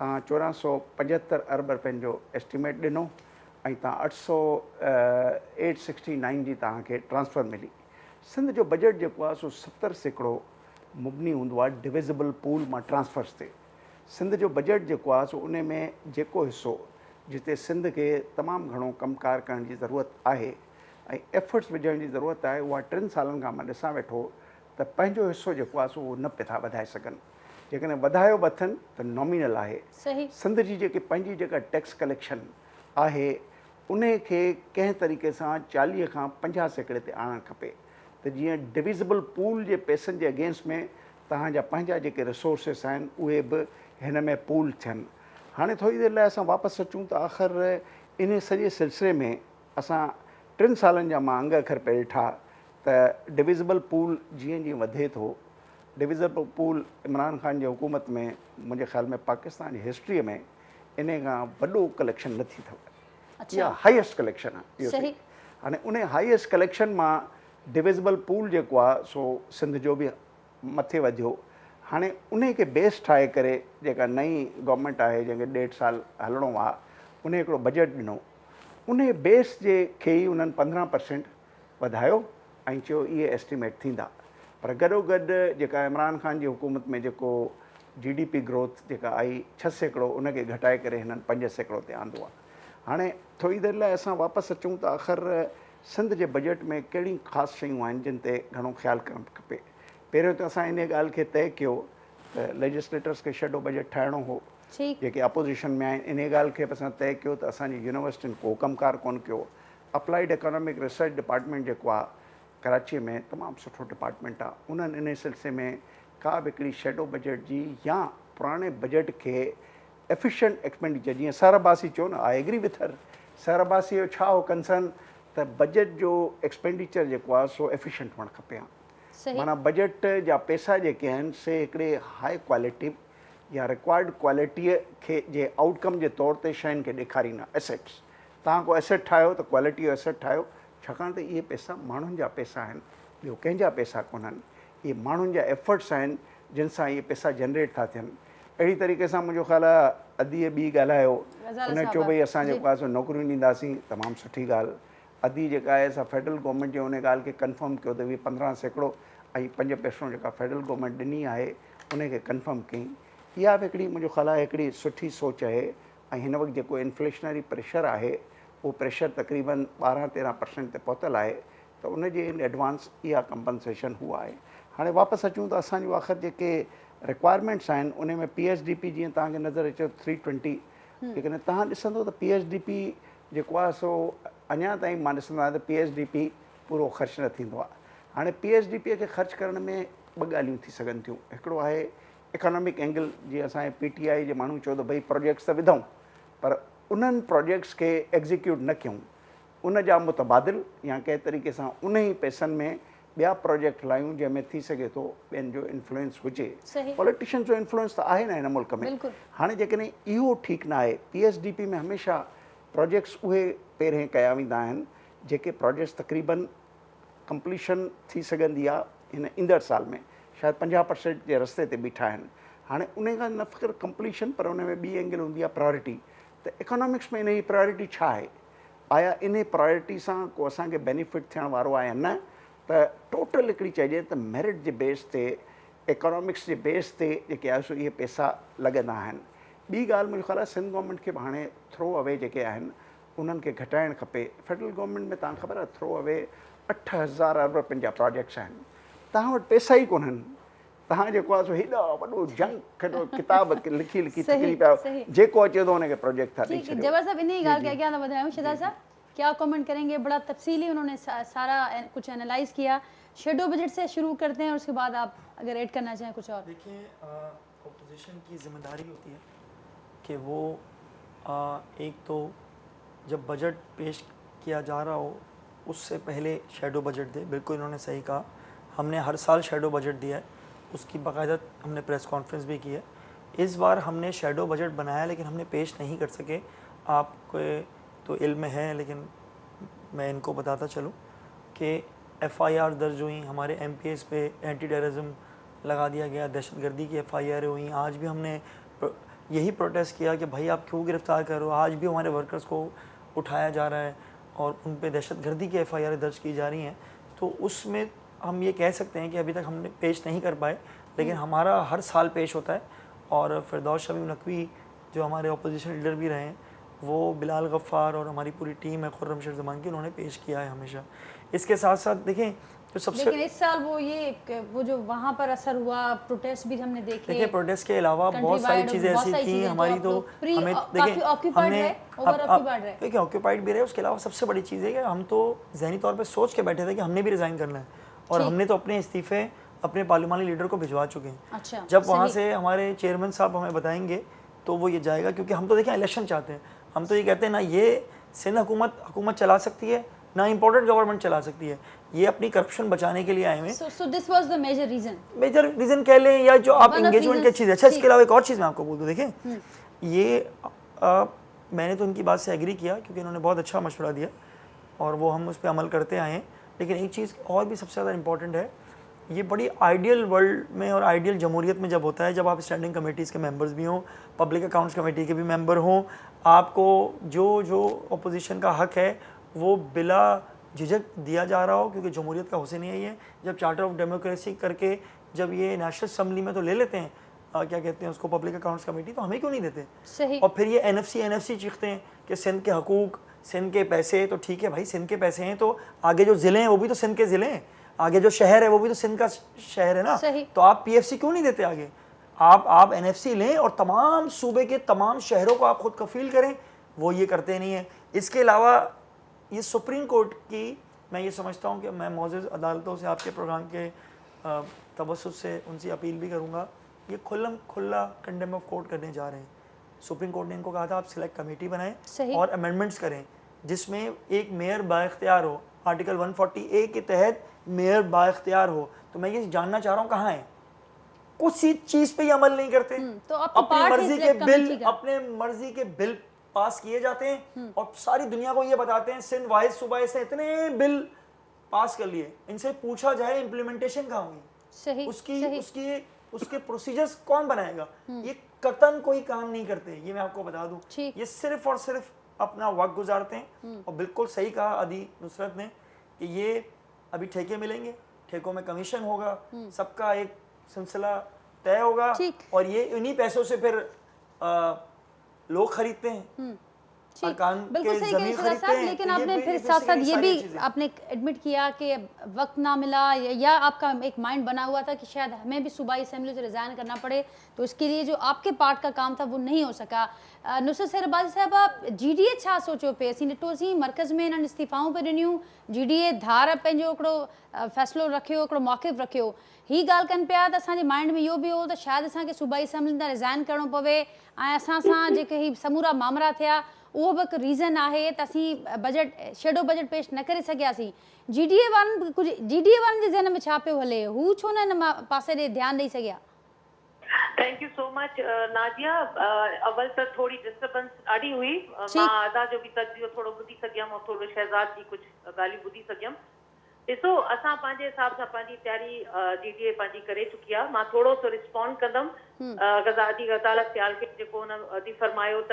तव्हां 1475 अरब रुपयनि जो एस्टिमेट ॾिनो ऐं तव्हां 869 जी तव्हांखे ट्रांसफ़र मिली सिंध जो बजट जेको आहे सो 70% मुबनी हूंदो आहे डिविज़िबल पूल मां ट्रांसफ़र्स ते सिंध जो बजट जेको आहे सो उन में जेको हिसो जिते सिंध खे तमामु घणो कमकार करण जी ज़रूरत आहे ऐं एफर्ट्स विझण जी ज़रूरत आहे उहा 3 सालनि खां मां ॾिसां वेठो त पंहिंजो हिसो जेको आहे सो उहो न पिया था वधाए सघनि जेकॾहिं वधायो बि अथनि त नॉमिनल आहे सिंध जी जेकी पंहिंजी जेका टैक्स कलेक्शन आहे उन खे कंहिं तरीक़े सां 40 खां 50% ते आणणु खपे त जीअं डिविज़िबल पूल जे पैसनि जे अगेंस्ट में तव्हांजा पंहिंजा जेके रिसोर्सिस आहिनि उहे बि हिन में पूल थियनि हाणे थोरी देरि लाइ असां वापसि अचूं त आख़िर इन सॼे सिलसिले में असां 3 सालनि जा मां अंग अखर पे ॾिठा त डिविज़िबल पूल जीअं जीअं वधे थो डिविज़िबल पूल इमरान ख़ान जी हुकूमत में मुंहिंजे ख़्याल में पाकिस्तान जी हिस्ट्रीअ में इन खां वॾो कलेक्शन न थी अथव इहा हाईएस्ट कलेक्शन आहे इहो सही हाणे उन हाईएस्ट कलेक्शन मां डिविज़िबल पूल जेको आहे सो सिंध जो बि मथे वधियो हाणे उन खे बेस ठाहे करे जेका नई गवर्नमेंट आहे जंहिंखे 1.5 साल हलणो आहे उन हिकिड़ो बजट ॾिनो उन बेस जे खे ई उन्हनि 15% वधायो ऐं चयो इहे एस्टिमेट थींदा पर गॾोगॾु जेका इमरान ख़ान जी हुकूमत में जेको GDP ग्रोथ जेका आई 6% उनखे घटाए करे हिननि 5% ते आंदो आहे हाणे थोरी देरि लाइ असां वापसि अचूं त आख़िर सिंध जे बजट में कहिड़ी ख़ासि शयूं आहिनि जिन ते घणो ख़्यालु करणु खपे पहिरियों त असां इन ॻाल्हि खे तइ कयो त लेजिस्लेटर्स खे शैडो बजट ठाहिणो हो जेके अपोज़िशन में आहिनि इन ॻाल्हि खे बि असां तइ कयो त असांजी यूनिवर्सिटियुनि को कमकार कोन्ह कयो अप्लाइड इकोनॉमिक रिसर्च डिपार्टमेंट जेको आहे कराचीअ में तमामु सुठो डिपार्टमेंट आहे उन्हनि इन सिलसिले में का बि हिकिड़ी शैडो बजट जी या पुराणे बजट खे एफिशिएंट एक्सपेंडिचर जीअं सर अब्बासी चयो न I agree with her sir Abbasi जो छा हो कंसर्न त बजट जो एक्सपेंडिचर जेको आहे सो एफिशिएंट हुअणु खपे हा माना बजट जा पैसा जेके आहिनि से हिकिड़े हाई क्वालिटी या रिक्वायर्ड क्वालिटीअ खे जे आउटकम जे तौर ते शयुनि खे ॾेखारींदा एसेट्स तव्हां को एसेट ठाहियो त क्वालिटी जो एसेट ठाहियो छाकाणि त इहे पैसा माण्हुनि जा पैसा आहिनि ॿियो कंहिंजा पैसा कोन्हनि इहे माण्हुनि जा एफर्ट्स आहिनि जिन सां इहे पैसा जनरेट था थियनि अहिड़ी तरीक़े सां मुंहिंजो ख़्यालु आहे अदीअ ॿी ॻाल्हायो उन चयो भई असां जेको आहे सो नौकरियूं ॾींदासीं तमामु सुठी ॻाल्हि अदी जेका आहे असां फेडरल गवर्नमेंट जे उन ॻाल्हि खे कंफर्म कयो त भई 15% ऐं 5% जेका फेडरल गवर्नमेंट ॾिनी आहे उनखे कंफर्म कई इहा बि हिकिड़ी मुंहिंजो ख़्यालु आहे हिकिड़ी सुठी सोच आहे ऐं हिन वक़्तु जेको इन्फ्लेशनरी प्रेशर आहे उहो प्रेशर तक़रीबन 12-13% ते पहुतल आहे त उनजे इन एडवांस इहा कंपनसेशन हुआ आहे हाणे वापसि अचूं त असांजो आख़िर जेके रिक्वायरमेंट्स आहिनि उन में PSDP जीअं तव्हांखे नज़र अचे 320 जेकॾहिं तव्हां ॾिसंदो त PSDP जेको आहे सो अञा ताईं मां ॾिसंदो आहियां त PSDP पूरो ख़र्चु न थींदो आहे हाणे PSDP खे ख़र्चु करण में 2 ॻाल्हियूं थी सघनि थियूं हिकिड़ो आहे इकोनॉमिक एंगल जीअं असांजे PTI जे माण्हू चयो त भई प्रोजेक्ट्स त विधऊं पर उन्हनि प्रोजेक्ट्स खे एग्ज़ीक्यूट न कयूं उन जा मुतबादिल या कंहिं तरीक़े सां उन ई पैसनि में ॿिया प्रोजेक्ट हलायूं जंहिंमें थी सघे थो ॿियनि जो इन्फ्लुएंस हुजे। सही। पॉलिटिशियन जो इन्फ्लुएंस त आहे न हिन मुल्क में। बिल्कुलु। हाणे जेकॾहिं इहो ठीकु न आहे, PSDP में हमेशह प्रोजेक्ट्स उहे पहिरें कया वेंदा आहिनि जेके प्रोजेक्ट्स तक़रीबन कंप्लीशन थी सघंदी आहे हिन ईंदड़ साल में, शायदि 50% जे रस्ते ते बीठा आहिनि। हाणे उन खां न फ़िक्र कंप्लीशन, पर उन में ॿी एंगल हूंदी आहे प्रायोरिटी। त इकोनॉमिक्स में इन जी प्रायोरिटी छा आहे? आया इन प्रायोरिटी सां को असांखे बेनिफिट थियण वारो आहे या न? त टोटल हिकिड़ी चइजे त मेरिट जे बेस ते, इकोनॉमिक्स जे बेस ते जेके आहे सो इहे पैसा लॻंदा आहिनि। ॿी ॻाल्हि मुंहिंजो ख़्यालु आहे सिंध गवर्नमेंट खे बि हाणे थ्रो अवे जेके आहिनि उन्हनि खे घटाइणु खपे। फेडरल गवर्नमेंट में तव्हांखे ख़बर आहे थ्रो अवे 8000 अरब पंहिंजा प्रोजेक्ट्स आहिनि। तव्हां वटि पैसा ई कोन्हनि। तव्हां जेको आहे सो हेॾा वॾो जंग खॾो किताब लिखी लिखी थकिजी पिया, जेको अचे थो हुनखे प्रोजेक्ट था ॾेई ठीक है, छॾियो। जबर साहब इन्हीं गाल के आगे बढ़ाऊं। शिदा साहब क्या कमेंट करेंगे? बड़ा तफसीली उन्होंने सारा कुछ एनालाइज किया। शेडो बजट से शुरू करते हैं और उसके बाद आप अगर ऐड करना चाहें कुछ और। देखिए, अपोजिशन की जिम्मेदारी होती है कि वो एक तो जब बजट पेश किया जा रहा हो उससे पहले शेडो बजट दे। बिल्कुल इन्होंने सही कहा, हमने हर साल शेडो बजट दिया है, उसकी बाकायदा हमने प्रेस कॉन्फ्रेंस भी की है। इस बार हमने शेडो बजट बनाया लेकिन हमने पेश नहीं कर सके। आपको तो इल्म है, लेकिन मैं इनको बताता चलूँ कि FIR दर्ज हुई, हमारे MPs पे एंटी टेररिज्म लगा दिया गया, दहशतगर्दी की FIR हुई। आज भी हमने यही प्रोटेस्ट किया कि भाई आप क्यों गिरफ़्तार कर रहे हो। आज भी हमारे वर्कर्स को उठाया जा रहा है और उन पे दहशतगर्दी की FIR दर्ज की जा रही हैं। तो उसमें हम ये कह सकते हैं कि अभी तक हमने पेश नहीं कर पाए, लेकिन हमारा हर साल पेश होता है। और फिरदौस शमीम नकवी जो हमारे अपोजिशन लीडर भी रहे हैं, वो बिलाल गफ़्फ़ार और हमारी पूरी टीम है खुर्रम शेर ज़मान की, उन्होंने पेश किया है हमेशा। इसके साथ साथ देखें जो सबसे, लेकिन इस साल वो जो वहाँ पर असर हुआ, प्रोटेस्ट भी हमने देखे। देखिए प्रोटेस्ट के अलावा बहुत सारी चीज़ें ऐसी थी हमारी, तो हमें देखिए ऑक्यूपाइड भी रहे। उसके अलावा सबसे बड़ी चीज़ है कि हम तो ज़हनी तौर पे सोच के बैठे थे कि हमने भी रिज़ाइन करना है, और हमने तो अपने इस्तीफ़े अपने पार्लिमानी लीडर को भिजवा चुके हैं। अच्छा, जब वहाँ से हमारे चेयरमैन साहब हमें बताएंगे तो वो ये जाएगा, क्योंकि हम तो देखें इलेक्शन चाहते हैं। हम तो ये कहते हैं ना ये सिंध हुकूमत चला सकती है, ना इम्पोर्टेड गवर्नमेंट चला सकती है। ये अपनी करप्शन बचाने के लिए आए हुए। So this was the major reason कह लें, या जो आप इंगेजमेंट की चीज़। अच्छा, इसके अलावा एक और चीज़ मैं आपको बोल दूँ, देखें ये मैंने तो उनकी बात से एग्री किया क्योंकि इन्होंने बहुत अच्छा मशवरा दिया और वो हम उस पर अमल करते आए हैं। लेकिन एक चीज़ और भी सबसे ज़्यादा इम्पॉर्टेंट है, ये बड़ी आइडियल वर्ल्ड में और आइडियल जमहूरियत में जब होता है, जब आप स्टैंडिंग कमेटीज़ के मेंबर्स भी हों, पब्लिक अकाउंट्स कमेटी के भी मेंबर हों, आपको जो अपोजिशन का हक है वो बिला झिझक दिया जा रहा हो, क्योंकि जमहूरियत का हुस्न यही है। जब चार्टर ऑफ डेमोक्रेसी करके जब ये नेशनल असम्बली में तो ले लेते हैं, क्या कहते हैं उसको, पब्लिक अकाउंट्स कमेटी, तो हमें क्यों नहीं देते? सही। और फिर ये NFC चीखते हैं कि सिंध के हकूक़, सिंध के पैसे। तो ठीक है भाई, सिंध के पैसे हैं तो आगे जो ज़िले हैं वो भी तो सिंध के ज़िले हैं, आगे जो शहर है वो भी तो सिंध का शहर है ना। तो आप PFC क्यों नहीं देते आगे? आप NFC लें और तमाम सूबे के तमाम शहरों को आप खुद कफील करें। वो ये करते नहीं है। इसके अलावा ये सुप्रीम कोर्ट की, मैं ये समझता हूँ कि मैं मौजूद अदालतों से आपके प्रोग्राम के तवस्सुत से उनसे अपील भी करूँगा, ये खुला कंडेम ऑफ कोर्ट करने जा रहे हैं। सुप्रीम कोर्ट ने इनको कहा था आप सिलेक्ट कमेटी बनाएं और अमेंडमेंट्स करें जिसमें एक मेयर बाइख्तियार हो, आर्टिकल 140A के तहत मेयर बाइख्तियार हो। तो मैं ये जानना चाह रहा हूँ कहाँ है? कुछ चीज़ पे ये अमल नहीं करते। तो अपने मर्जी के बिल पास किए जाते हैं और सारी दुनिया को ये बताते हैं सिंध वाहिद सूबा से इतने बिल पास कर लिए। इनसे पूछा जाए इम्प्लीमेंटेशन कहाँ हुई, उसके प्रोसीजर्स कौन बनाएगा? ये कतन कोई काम नहीं करते, ये मैं आपको बता दूं। ये सिर्फ और सिर्फ अपना वक्त गुजारते हैं। और बिल्कुल सही कहा अदी नुसरत ने कि ये अभी ठेके मिलेंगे, ठेकों में कमीशन होगा, सबका एक सिलसिला तय होगा और ये इन्हीं पैसों से फिर लोग खरीदते हैं, बिल्कुल सही कह रहे हैं। लेकिन आपने फिर साथ साथ ये भी आपने एडमिट किया कि वक्त ना मिला, या आपका एक माइंड बना हुआ था कि शायद हमें भी सूबाई असेंबली से रिज़ाइन करना पड़े, तो इसके लिए जो आपके पार्ट का काम था वो नहीं हो सका। नुसरत सहरबाज़ी साहब, आप GDA छा सोचो पे? असीं ॾिठो सी मर्कज़ में इन्हनि इस्तीफ़ाऊं पे ॾिनियूं, GDA धार पंहिंजो हिकिड़ो फ़ैसिलो रखियो, हिकिड़ो मौक़िफ़ रखियो। ही ॻाल्हि कनि पिया त असांजे माइंड में इहो बि हो त शायदि असांखे सूबाई असेंबली तां रिज़ाइन करिणो पवे ऐं असां सां जेके ही समूरा मामला थिया उहो बि हिकु रीज़न आहे त असीं बजट शेडो बजट पेश न करे सघियासीं। GDA वारनि कुझु GDA वारनि जे ज़हन में छा पियो हले, हू छो न हिन पासे ॾे ध्यानु ॾेई सघिया? Thank you so much Nazia. अवल त थोड़ी डिस्टर्बेंस ॾाढी हुई, मां आदा जो बि तजज़ियो थोड़ो ॿुधी सघियमि ऐं थोरो शहज़ाद जी कुझु ॻाल्हियूं ॿुधी सघियमि। ॾिसो, असां पंहिंजे हिसाब सां पंहिंजी तयारी GDA पंहिंजी करे चुकी आहे। मां थोरो सो रिस्पॉन्ड कंदमि गज़ादी गज़ालत ख़्याल खे जेको हुन अदी फरमायो त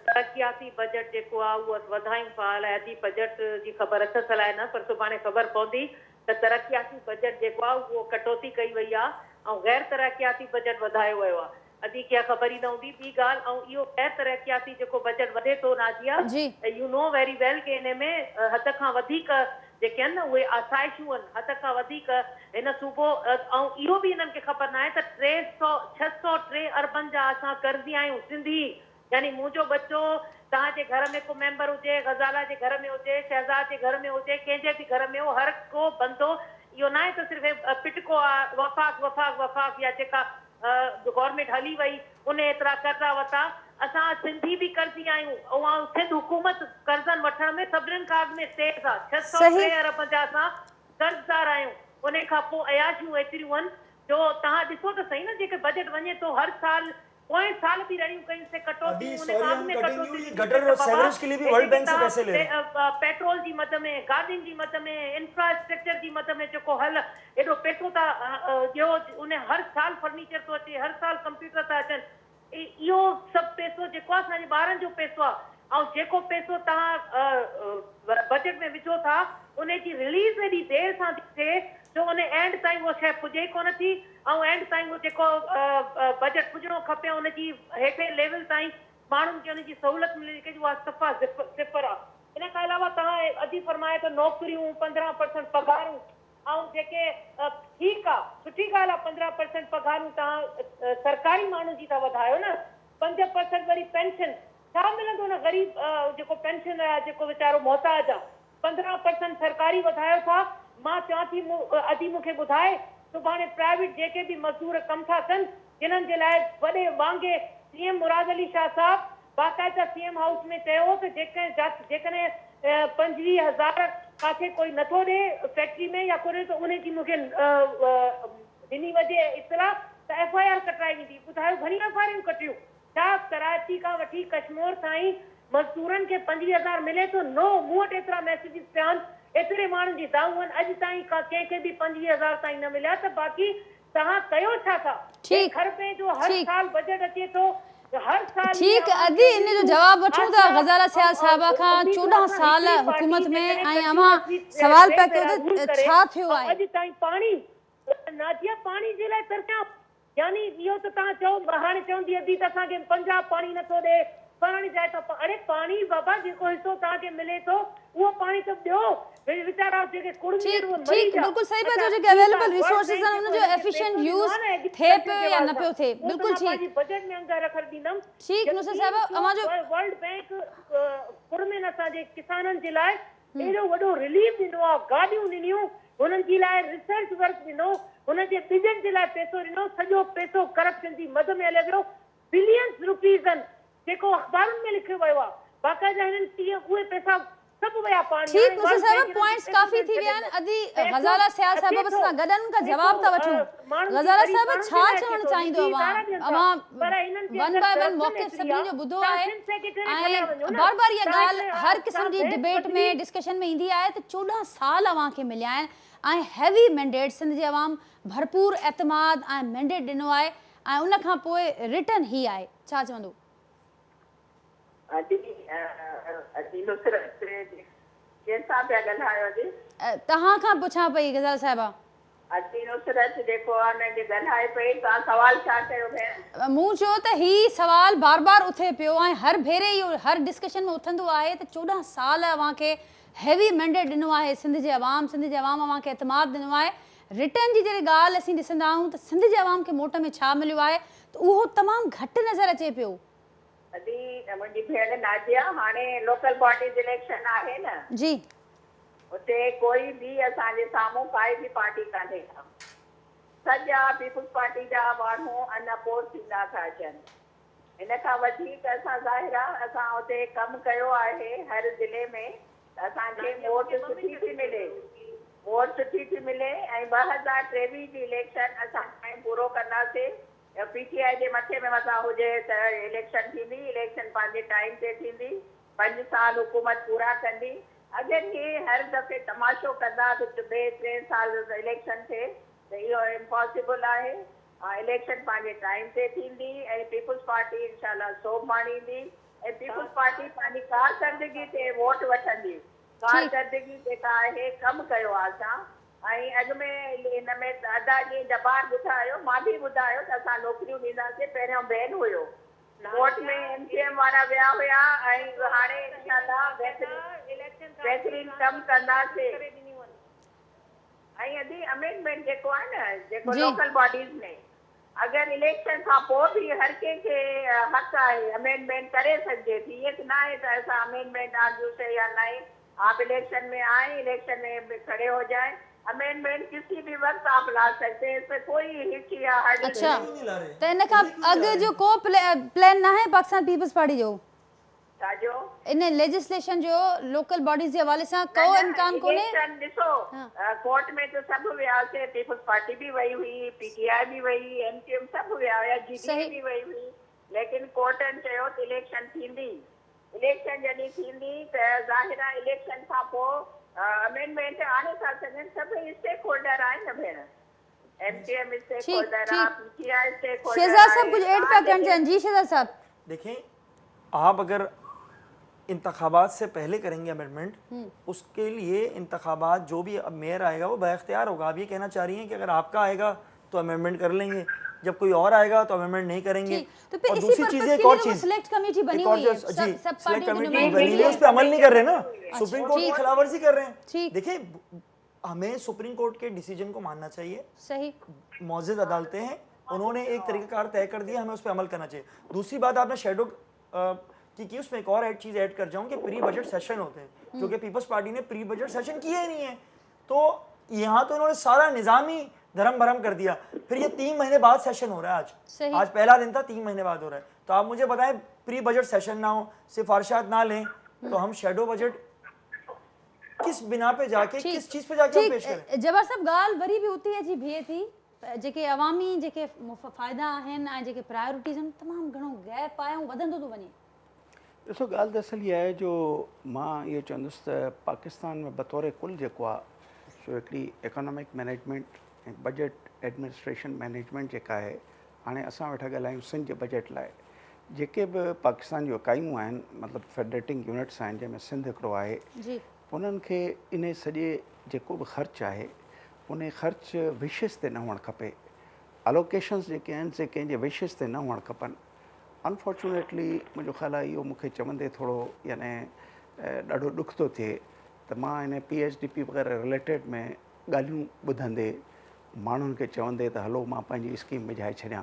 तरक़ियाती बजट जेको आहे उहो वधायूं था। अलाए अदी बजट जी ख़बर अथसि अलाए न, पर सुभाणे ख़बर पवंदी त तरक़ियाती बजट जेको आहे उहो कटौती कई वई आहे ऐं गैर तरक़ियाती बजट वधायो वियो आहे। अदी खे ख़बर ई न हूंदी। ॿी ॻाल्हि, ऐं इहो गैर तरक़ियाती जेको बजट वधे थो नाजिया, यू नो वेरी वेल कि हिन में हद खां वधीक जेके आहिनि न उहे आसाइशूं आहिनि, हद खां वधीक हिन सूबो। ऐं इहो बि हिननि खे ख़बर न आहे त 603 अरबनि जा असां कर्ज़ी आहियूं सिंधी। यानी मुंहिंजो बच्चो तव्हांजे घर में को मेंबर हुजे, गज़ाला जे घर में हुजे, शहज़ाद जे घर में हुजे, कंहिंजे बि घर में हो, हर को बंदो इहो न आहे त सिर्फ़ु पिटको आहे वफ़ाक़ वफ़ाक़ वफ़ाक़ या जेका गवर्नमेंट हली वई उन एतिरा कर्ज़ा वरिता। असां सिंधी बि कर्ज़ी आहियूं ऐं सिंध हुकूमत कर्ज़नि वठण में सभिनीनि खां अॻु में तेज़ आहे। 603 अरब जा असां कर्ज़दार आहियूं। उन खां पोइ अयाशियूं एतिरियूं आहिनि जो तव्हां ॾिसो त सही न, जेके बजट वञे थो हर साल पोएं साल भी रहियूं कहीं से कटौती, गटर और सेवरेज के लिए भी वर्ल्ड बैंक से पैसे ले रहे हैं। पेट्रोल जी मद में, गाड़ियुनि जी मद में, इंफ्रास्ट्रक्चर जी मद में जेको हल एॾो पैसो था ॾियो, उन हर साल फर्नीचर थो अचे, हर साल कंप्यूटर था अचनि। इहो सभु पैसो जेको आहे असांजे ॿारनि जो पैसो आहे। ऐं जेको पैसो तव्हां बजट में विझो था उन जी रिलीज़ एॾी देरि सां थी थिए जो उन एंड ताईं उहा शइ पुॼे कोन थी। ऐं एंड ताईं उहो जेको बजट पुॼणो खपे उन जी हेठे लेवल ताईं माण्हुनि खे उन जी सहूलियत मिले थी, उहा सफ़ा सिफ़र आहे। इन खां अलावा तव्हां अॼु फरमाए त नौकिरियूं 15% पघारूं, ऐं जेके ठीकु आहे, सुठी ॻाल्हि आहे 15% पघारूं तव्हां सरकारी माण्हू जी था वधायो न। 5% वरी पेंशन छा मिलंदो न ग़रीब जेको पेंशन आहे, जेको वीचारो मोहताज आहे। 15% सरकारी वधायो था। मां चवां थी अॼु मूंखे ॿुधाए सुभाणे प्राइवेट जेके बि मज़दूर कमु था कनि, जिन्हनि जे लाइ वॾे वांगे CM मुराद अली शाह साहब बाक़ाइदा CM हाउस में चयो त जेकॾहिं 25,000 काथे कोई नथो ॾे फैक्ट्री में या कोन्हे त उन जी मूंखे ॾिनी वञे इतला त FIR कटाई वेंदी। ॿुधायो घणी FIR कटियूं? छा कराची खां वठी कश्मीर ताईं मज़दूरनि खे 25,000 मिले थो? नो, मूं वटि एतिरा मैसेजिस पिया आहिनि, एतिरे माण्हुनि जी दाऊं आहिनि, अॼु ताईं कंहिंखे बि 25,000 ताईं न मिलिया। त बाक़ी तव्हां कयो छा था? खर्चे जो हर साल बजट अचे थो, हर साल ठीक अदी इन जो जवाब वठूं था गज़ाला सियाल साहिबा खां। 14 साल हुकूमत में ऐं अमा सवाल पे कयो त छा थियो आहे? अॼु ताईं पाणी नाजिया पाणी जे लाइ तरसिया। यानी इहो त तव्हां चओ हाणे चवंदी अदी त असांखे पंजाब पाणी नथो ॾे, फलाणी जाइ त अरे पाणी बाबा जेको हिसो तव्हांखे मिले थो उहो पाणी त ॾियो। वीचारा जेके कुड़मी बिल्कुल सही बात है, जो अवेलेबल रिसोर्सेस हैं उन जो एफिशिएंट यूज थे पे या न पियो थे। बिल्कुल ठीक बजट में अंदर रख ॾींदम। ठीक नुसरत साहब, अमा जो वर्ल्ड बैंक कुड़मेन असांजे किसाननि जे लाइ एॾो वॾो रिलीफ ॾिनो आहे, गाॾियूं ॾिनियूं, हुननि जे लाइ रिसर्च वर्क ॾिनो, हुनजे ॿिजनि जे लाइ पैसो ॾिनो। सॼो पैसो करप्शन जी मद में हले पियो। बिलियंस रुपीज़ आहिनि जेको अख़बारुनि में लिखियो वियो आहे। बाक़ाइदा हिननि कीअं उहे पैसा सब वया पानी। ठीक मुझे साहब पॉइंट्स काफी थी विया आहिनि। अदी गज़ाला सियाल साहब बस सां गडन का जवाब था वठूं। गज़ाला साहब छा चवण चाहींदो अमा वन बाय वन मौके सभिनी जो ॿुधो आहे ऐं बार बार ये ॻाल्हि हर क़िस्म जी डिबेट में डिस्कशन में ईंदी आहे त 14 साल अवां खे मिलिया आहिनि ऐं हैवी मैंडेट सिंध जे अवाम भरपूर एतमाद ऐं मैंडेट ॾिनो आहे ऐं उन खां पोइ रिटर्न ही आहे। छा चवंदो? तव्हां खां पुछां पई गज़ाल साहिबा। मूं चयो त ही सवाल बार बार उथे पियो ऐं हर भेरे इहो हर डिस्कशन में उथंदो आहे त 14 साल अवां खे हैवी मैंडेट ॾिनो आहे सिंध जे अवाम अवां खे एतमाद ॾिनो आहे। रिटर्न जी जॾहिं ॻाल्हि असीं ॾिसंदा आहियूं त सिंध जे अवाम खे मोट में छा मिलियो आहे त उहो तमामु घटि नज़र अचे पियो। मुंहिंजी भेण नाजिया, हाणे लोकल बॉडीज इलेक्शन आहे न जी, उते कोई बि असांजे साम्हूं काई बि पार्टी कान्हे का। सॼा पीपुल्स पार्टी जा माण्हू अनअपोज थींदा था अचनि। इन खां वधीक असां ज़ाहिर आहे असां हुते कमु कयो आहे हर ज़िले में, असांखे वोट सुठी थी मिले, वोट सुठी थी मिले ऐं 2023 जी इलेक्शन असां टाइम पूरो कंदासीं। PTI जे मथे में मथां हुजे त इलेक्शन थींदी, इलेक्शन पंहिंजे टाइम ते थींदी, 5 साल हुकूमत पूरा कंदी। अगरि इहे हर दफ़े तमाशो कंदा त 2-3 साल इलेक्शन थिए त इहो इम्पॉसिबल आहे। इलेक्शन पंहिंजे टाइम ते थींदी ऐं पीपुल्स पार्टी इंशाल्लाह सोभाणींदी ऐं पीपुल्स पार्टी पंहिंजी कारकर्दगी ते वोट वठंदी। कारकर्दगी जेका आहे कमु कयो आहे असां, ऐं अॻु में हिन में ॾाढा ॾींहं जबार ॿुधायो, मां बि ॿुधायो त असां नौकिरियूं ॾींदासीं। पहिरियों बैन हुयो, वोट में MCM वारा विया हुया ऐं हाणे इंशाल्लाह बहितरीन कमु कंदासीं। ऐं अदी अमेंडमेंट जेको आहे न, जेको लोकल बॉडीज़ में अगरि इलेक्शन खां पोइ बि हर कंहिंखे हक़ आहे अमेंडमेंट करे सघिजे थी। ईअं त न आहे त असां अमेंडमेंट आंदियूंसीं या नहीं, आप इलेक्शन में आए, इलेक्शन में खड़े हो जाए, अमेंडमेंट किसी भी वक्त आप ला सकते हैं, इसमें कोई हिच या हर्डल अच्छा, त इन खां अॻु जो को प्लान न आहे पाकिस्तान पीपल्स पार्टी जो जो इन लेजिस्लेशन जो लोकल बॉडीज़ जे हवाले सां को इम्कान कोन्हे? ॾिसो कोर्ट में तो सभु वियासीं, पीपुल्स पार्टी भी वही हुई, PTI भी वही, MCM सभु विया हुया, GDA भी वही हुई, लेकिन कोर्टनि चयो त इलेक्शन थींदी। इलेक्शन जॾहिं थींदी त ज़ाहिर आहे इलेक्शन खां पोइ अमेंडमेंट आणे था सघनि। सभई स्टेक होल्डर आहिनि न भेण, MCM स्टेक होल्डर आहे, PTI स्टेक होल्डर आहे। शहजाद साहब कुछ ऐड पिया करना चाहिए? जी शहजाद साहब। देखें, आप अगर इंतखाबात से पहले करेंगे अमेंडमेंट, उसके लिए इंतखाबात जो भी अब मेयर आएगा वो बाख्तियार होगा। आप ये कहना चाह रही हैं कि अगर आपका आएगा तो अमेंडमेंट कर लेंगे, जब कोई और आएगा तो अमेंडमेंट नहीं करेंगे। तो फिर और इसी दूसरी पर्पस चीज के एक लिए और तो चीज सेलेक्ट कमेटी बनी एक और हुई जो है, जी सब सेलेक्ट पार्टियों के कमेटी नुमाइंदे बनी हुई है, उस पर अमल नहीं कर रहे ना, सुप्रीम कोर्ट की खिलाफवर्जी कर रहे हैं। देखिए, हमें सुप्रीम कोर्ट के डिसीजन को मानना चाहिए। सही, मौजूद अदालतें हैं, उन्होंने एक तरीक़ाकार तय कर दिया, हमें उस पर अमल करना चाहिए। दूसरी बात आपने शेडो की उसमें एक और चीज़ ऐड कर जाऊँ कि प्री बजट सेशन होते हैं, जो कि पीपल्स पार्टी ने प्री बजट सेशन किए ही नहीं है। तो यहाँ तो इन्होंने सारा निज़ाम ही धर्म भरम कर दिया। फिर ये 3 महीने बाद सेशन हो रहा है। आज पहला दिन था, 3 महीने बाद हो रहा है। तो आप मुझे बताएं, प्री बजट सेशन ना हो, सिफारिशात ना लें, तो हम शेडो बजट किस बिना पे जाके, किस चीज़ पे जाके हम पेश करें? जबर साहब ॻाल्हि वरी बि उती अची बीहे थी, जेके अवामी जेके फ़ाइदा आहिनि ऐं जेके प्रायोरिटीज़ आहिनि, तमामु घणो गैप आहे ऐं वधंदो थो वञे। ॾिसो, ॻाल्हि दरअसल इहा आहे जो मां इहो चवंदुसि त पाकिस्तान में बतौर कुल जेको आहे सो हिकिड़ी इकोनॉमिक मैनेजमेंट ऐं बजट एडमिनिस्ट्रेशन मैनेजमेंट जेका आहे, हाणे असां वेठा ॻाल्हायूं सिंध जे बजट लाइ, जेके बि पाकिस्तान जूं इकाइयूं आहिनि, मतिलबु फेडरेटिंग यूनिट्स आहिनि, जंहिंमें सिंध हिकिड़ो आहे, उन्हनि खे इन सॼे जेको बि ख़र्चु आहे उन ख़र्चु विशेष ते न हुअणु खपे। अलोकेशन्स जेके आहिनि से कंहिंजे विशेष ते न हुअणु खपनि। अनफॉर्चुनेटली मुंहिंजो ख़्यालु आहे इहो मूंखे चवंदे थोरो याने ॾाढो ॾुख थो थिए त मां हिन PHDP वग़ैरह रिलेटेड में ॻाल्हियूं ॿुधंदे माण्हुनि खे चवंदे त हलो मां पंहिंजी स्कीम विझाए छॾियां,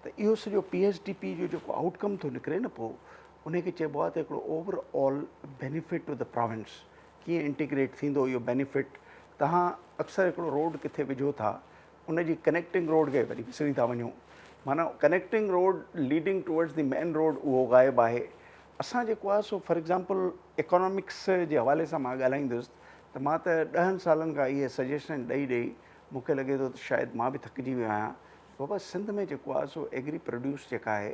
त इहो सॼो PHDP जो जेको आउटकम थो निकिरे न, पोइ उनखे चइबो आहे त हिकिड़ो overall benefit to the province कीअं इंटीग्रेट थींदो। इहो बेनिफिट तव्हां अक्सर हिकिड़ो रोड किथे विझो था, उनजी कनेक्टिंग रोड खे वरी विसरी था वञो, माना connecting road leading towards the main road उहो ग़ाइबु आहे। असां जेको आहे सो फॉर एग्ज़ाम्पल इकोनॉमिक्स जे हवाले सां मां ॻाल्हाईंदुसि त मां त 10 सालनि खां इहे सजेशन ॾेई मूंखे लॻे थो त शायदि मां बि थकिजी वियो आहियां। बाबा सिंध में जेको आहे सो एग्री प्रोड्यूस जेका आहे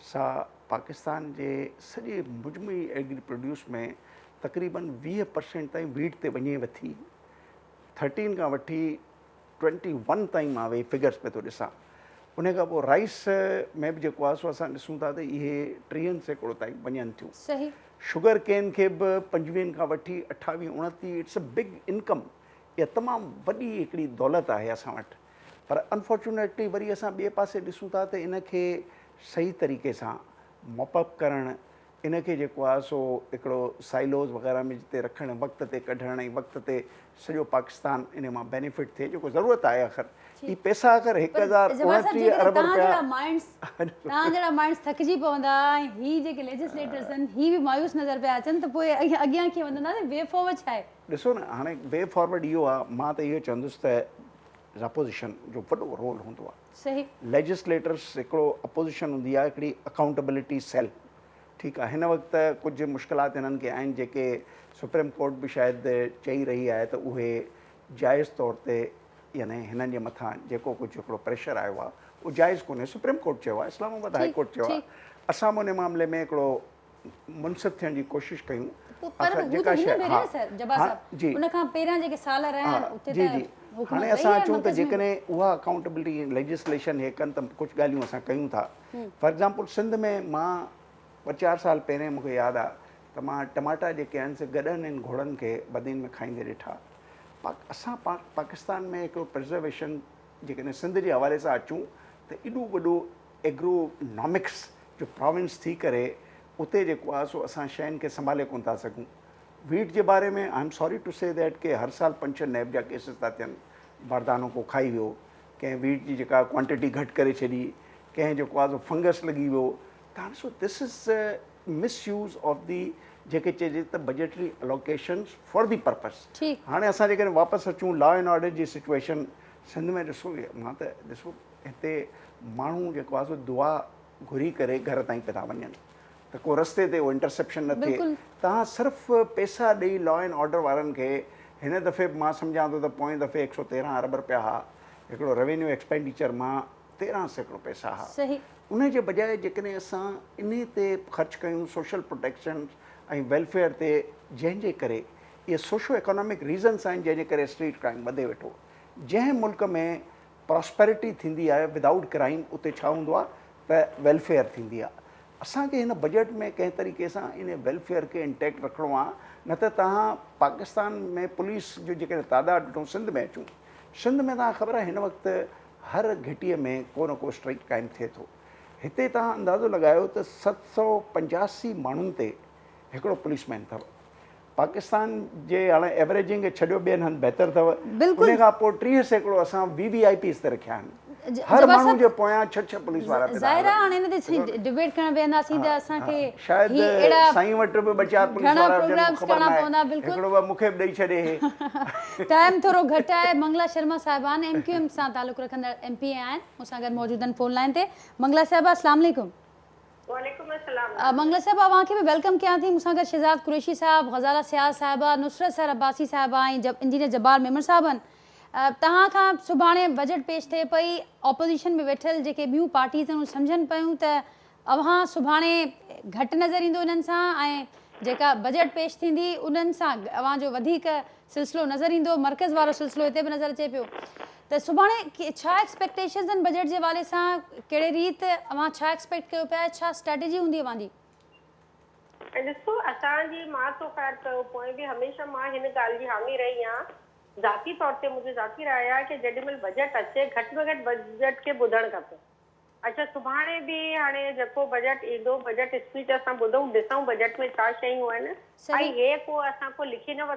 सा पाकिस्तान जे सॼे मुजमई एग्री प्रोड्यूस में तक़रीबन 20% ताईं वीट ते वञे वठी, 13 खां वठी 21 ताईं मां वेही फिगर्स पे थो ॾिसां। उन खां पोइ राइस में बि जेको आहे सो असां ॾिसूं था त इहे 30 सैकड़ो ताईं वञनि थियूं। सही, शुगर केन खे बि 25 खां वठी 28 29, इट्स अ बिग इनकम। इहा तमामु वॾी हिकिड़ी दौलत आहे असां वटि, पर अनफॉर्चुनेटली वरी असां ॿिए पासे ॾिसूं था त इन खे सही तरीक़े सां मॉपअप करणु, इन खे जेको आहे सो हिकिड़ो साइलोज़ वग़ैरह में जिते रखणु, वक़्त ते कढणु ऐं वक़्त ते सॼो पाकिस्तान इन मां बेनिफिट थिए, जेको ज़रूरत आहे। आख़िर ही पैसा अगरि 1029 अरब रुपया तव्हां जहिड़ा माइंड्स थकिजी पवंदा, ही जेके लेजिस्लेटर्स आहिनि ही बि मायूस नज़र पिया अचनि, त पोइ अॻियां कीअं वधंदा? वे फॉरवर्ड छा आहे? ॾिसो न, हाणे वे फॉरवर्ड इहो आहे, मां त इहो चवंदुसि त अपोज़िशन जो वॾो रोल हूंदो आहे। सही लेजिस्लेटर्स हिकिड़ो अपोज़िशन हूंदी आहे, हिकिड़ी अकाउंटेबिलिटी सेल। ठीकु आहे, हिन वक़्तु कुझु मुश्किलात हिननि खे आहिनि जेके सुप्रीम कोर्ट बि शायदि चई रही आहे त उहे जाइज़ तौर ते यानी हिननि जे मथां जेको कुझु हिकिड़ो प्रेशर आयो आहे उहो जाइज़ कोन्हे। सुप्रीम कोर्ट चयो आहे, इस्लामाबाद हाई कोर्ट चयो आहे। असां उन मामले में हिकिड़ो मुनसिफ़ थियण जी कोशिशि कयूं। हाणे असां अचूं त जेकॾहिं उहा अकाउंटेबिलिटी लेजिस्लेशन हे कनि त कुझु ॻाल्हियूं असां कयूं था। फॉर एग्ज़ाम्पल सिंध में मां 4 साल पहिरें मूंखे यादि आहे त मां टमाटा जेके आहिनि से गॾनि इन घोड़नि खे बदीन में खाईंदे ॾिठा। असां पाकिस्तान में हिकिड़ो प्रिजर्वेशन जेकॾहिं सिंध जे हवाले सां अचूं त एॾो वॾो एग्रोनॉमिक्स जो प्रोविंस थी करे उते जेको आहे सो असां शयुनि खे संभाले कोन था सघूं। वीट जे बारे में I am sorry to say that के हर साल 5-6 नैब जा केसिस था थियनि। बारदानो को खाई वियो, कंहिं वीट जी जेका क्वांटिटी घटि करे छॾी, कंहिं जेको आहे सो फंगस लॻी वियो। त हाणे so this is misuse of the जेके चइजे त budgetary allocations for the purpose. हाणे असां जेकॾहिं वापसि अचूं लॉ एंड ऑर्डर जी सिचुएशन सिंध में ॾिसो, मां त ॾिसो हिते माण्हू जेको आहे सो दुआ घुरी करे घर ताईं पिया था वञनि त को रस्ते ते उहो इंटरसेप्शन न थिए। तव्हां सिर्फ़ु पैसा ॾेई लॉ एंड ऑर्डर वारनि खे हिन दफ़े मां सम्झां थो त पोएं दफ़े 113 अरब रुपया हुआ, हिकिड़ो रेवेन्यू एक्सपेंडिचर मां 1300 पैसा हुआ। उन जे बजाए जेकॾहिं असां इन ते ख़र्च कयूं सोशल प्रोटेक्शन ऐं वेलफेयर ते, जंहिंजे करे इहे सोशो इकोनॉमिक रीज़न्स आहिनि जंहिंजे करे स्ट्रीट क्राइम वधे वेठो। जंहिं मुल्क में प्रॉस्पेरिटी थींदी आहे विदाउट क्राइम उते छा हूंदो आहे त वेलफेयर थींदी आहे। असांखे हिन बजट में कंहिं तरीक़े सां इन वेलफेयर खे इंटैक्ट रखिणो आहे, न त तव्हां पाकिस्तान में पुलिस जो जेकॾहिं तादादु ॾिठूं, सिंध में अचूं, सिंध में तव्हां ख़बर आहे हिन वक़्तु हर घिटीअ में को न को स्ट्रीट क्राइम थिए थो। हिते तव्हां अंदाज़ो लॻायो त 785 माण्हुनि ते हिकिड़ो पुलिसमैन अथव। पाकिस्तान जे हाणे एवरेजिंग खे छॾियो, ॿियनि हंधि बहितर अथव। उन खां पोइ 30% असां VVIPs ते रखिया आहिनि। हर माण्हू जे पोयां 6 पुलिस वारा ज़ाहिर आहे। हाणे हिन ते डिबेट करण वेंदासीं त असांखे शायदि साईं वटि बि 2-4 पुलिस वारा हिकिड़ो मूंखे बि ॾेई छॾे। टाइम थोरो घटि आहे। मंगला शर्मा साहिबान MQM सां तालुक़ रखंदड़ MP आहिनि, मूंसां गॾु मौजूदु आहिनि फ़ोन लाइन ते। मंगला साहिबा अस्सलाम वालेकुम। वालेकुम अस्सलाम। मंगला साहिबा तव्हांखे बि वेलकम कयां थी। मूंसां गॾु शहज़ाद कुरैशी साहिबु, ग़ज़ाला सियाज साहिबा, नुसरत सर अब्बासी साहिबा ऐं इंजीनियर जब्बार मेमन साहिबु आहिनि। तव्हां खां सुभाणे बजट पेश थिए पई, ऑपोज़िशन में वेठल जेके ॿियूं पार्टीज़ आहिनि उहे सम्झनि पियूं त अव्हां सुभाणे घटि नज़र ईंदो इन्हनि सां, ऐं जेका बजट पेश थींदी उन्हनि सां अव्हां जो वधीक सिलसिलो नज़र ईंदो। मर्कज़ वारो सिलसिलो हिते बि नज़र अचे पियो। त सुभाणे छा एक्सपेक्टेशन्स आहिनि बजट जे हवाले सां? कहिड़े रीति अव्हां छा एक्सपेक्ट कयो पिया? छा स्ट्रेटेजी हूंदी अव्हांजी? ॾिसो, असांजी मां तो ख़ैर कयो पोइ बि हमेशह मां हिन ॻाल्हि जी हामी रही आहियां। ज़ाती तौर ते मुंहिंजी ज़ाती राय आहे कि जेॾीमहिल बजट अचे घटि में घटि बजट खे ॿुधणु खपे। अच्छा, सुभाणे बि हाणे जेको बजट ईंदो, बजट स्पीच असां ॿुधूं, ॾिसूं बजट में छा शयूं आहिनि। ऐं हे को असां को लिखी न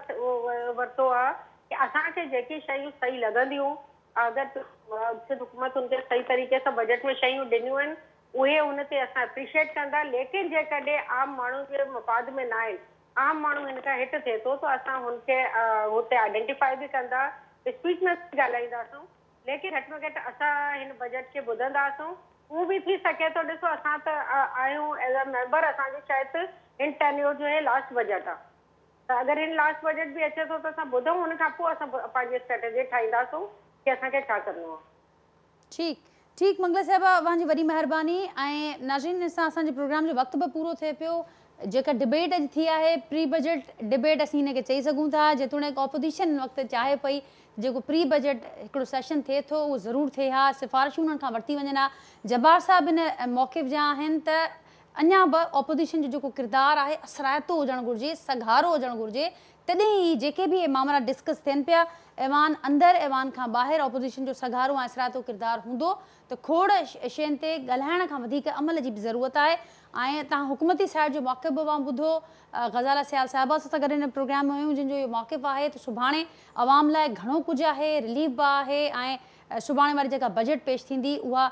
वरितो आहे कि असांखे जेकी शयूं सही लॻंदियूं, अगरि हुकूमत उनखे सही तरीक़े सां बजट में शयूं ॾिनियूं आहिनि, उहे उन ते असां एप्रिशिएट कंदा। लेकिन जेकॾहिं आम माण्हू जे मफ़ाद में न आहे, आम माण्हू हिन खां हेठि थिए थो, त असां हुनखे हुते आइडेंटिफाई बि कंदा, स्पीच में ॻाल्हाईंदासूं। लेकिन घटि में घटि असां हिन बजट खे ॿुधंदासूं। उहो बि थी सघे थो, ॾिसो असां त आहियूं एज़ अ मेंबर, असांजो शायदि हिन टेन्योर जो हे लास्ट बजट आहे। त अगरि हिन लास्ट बजट बि अचे थो त असां ॿुधूं, हुन खां पोइ असां पंहिंजी स्ट्रेटेजी ठाहींदासूं कि असांखे छा करिणो आहे। ठीकु मंगला साहिबा, अव्हांजी वॾी महिरबानी। ऐं नाज़रीन, सां असांजे प्रोग्राम जो वक़्तु बि पूरो थिए पियो। जेका डिबेट अॼु थी आहे, प्री बजट डिबेट असीं हिनखे चई सघूं था, जेतोणीकि ऑपोज़िशन वक़्तु चाहे पई जेको प्री बजट हिकिड़ो सेशन थिए थो उहो ज़रूरु थिए हा, सिफ़ारिशूं उन्हनि खां वरिती वञनि हा। जब्बार साहिबु हिन मौक़िफ़ जा आहिनि त अञा बि ऑपोज़िशन जो जेको किरदारु आहे असराइतो हुजणु घुरिजे, सघारो हुजणु घुरिजे, तॾहिं ई जेके बि इहे मामला डिस्कस थियनि पिया, ऐवान अंदरि ऐवान खां ॿाहिरि ऑपोज़िशन जो सघारो ऐं असराइतो किरदारु हूंदो त खोड़ शयुनि ते ॻाल्हाइण खां वधीक अमल जी बि ज़रूरत आहे। ऐं तव्हां हुकूमती साइड जो मौक़िफ़ बि ॿुधो, ग़ज़ाला सियाल साहिबा सां गॾु हिन प्रोग्राम में हुयूं, जिन जो इहो मौक़िफ़ आहे त सुभाणे अवाम लाइ घणो कुझु आहे, रिलीफ बि आहे। ऐं सुभाणे वारी जेका बजट पेश थींदी उहा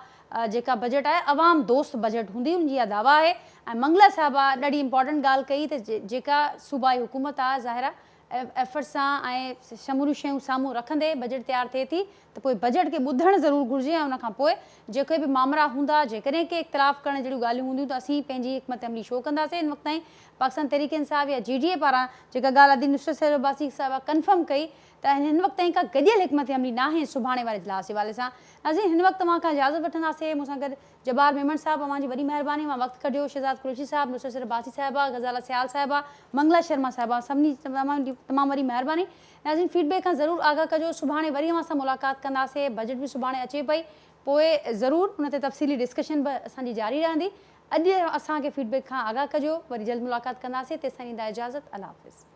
जेका बजट आहे अवाम दोस्त बजट हूंदी, उनजी इहा दावा आहे। ऐं मंगला साहिबा ॾाढी इंपॉर्टेंट ॻाल्हि कई त जेका सूबाई हुकूमत आहे ज़ाहिर एफर्ट सां ऐं शमूरियूं शयूं साम्हूं रखंदे बजट तयारु थिए थी त पोइ बजट खे ॿुधणु ज़रूरु घुरिजे ऐं उनखां पोइ जेके बि मामला हूंदा जेकॾहिं के इख़्तिलाफ़ करण जहिड़ियूं ॻाल्हियूं हूंदियूं त असीं पंहिंजी हिकमत अमली शो कंदासीं। हिन वक़्त ताईं पाकिस्तान तहरीक इंसाफ़ या GDA पारां जेका ॻाल्हि अदी नुसरत सैयद अब्बासी साहिबा कंफर्म कई त हिन वक़्त ताईं का गॾियल हिकमत अमली न आहे सुभाणे वारे इजलास जे हवाले सां। नाज़रीन, हिन वक़्तु तव्हां खां इजाज़त वठंदासीं। मूंसां गॾु जब्बार मेमन साहब, तव्हांजी वॾी महिरबानी, मां वक़्तु कढियो। शहज़ाद कुरैशी साहब, नुसरत सैयद अब्बासी साहिबा, गज़ाला सियाल साहिबा, मंगला शर्मा साहिबा, सभिनी तमामु वॾी महिरबानी। नाज़रीन, फीडबैक खां ज़रूरु आगाह कजो। सुभाणे वरी असां सां मुलाक़ात कंदासीं। बजट बि सुभाणे अचे पई, पोइ ज़रूरु हुन ते तफ़सीली डिस्कशन बि असांजी जारी रहंदी। अॼु असांखे फीडबैक खां आगाह कजो। वरी जल्द मुलाक़ात कंदासीं। तेसिताईं ॾींदा इजाज़त। अल्लाह हाफ़िज़।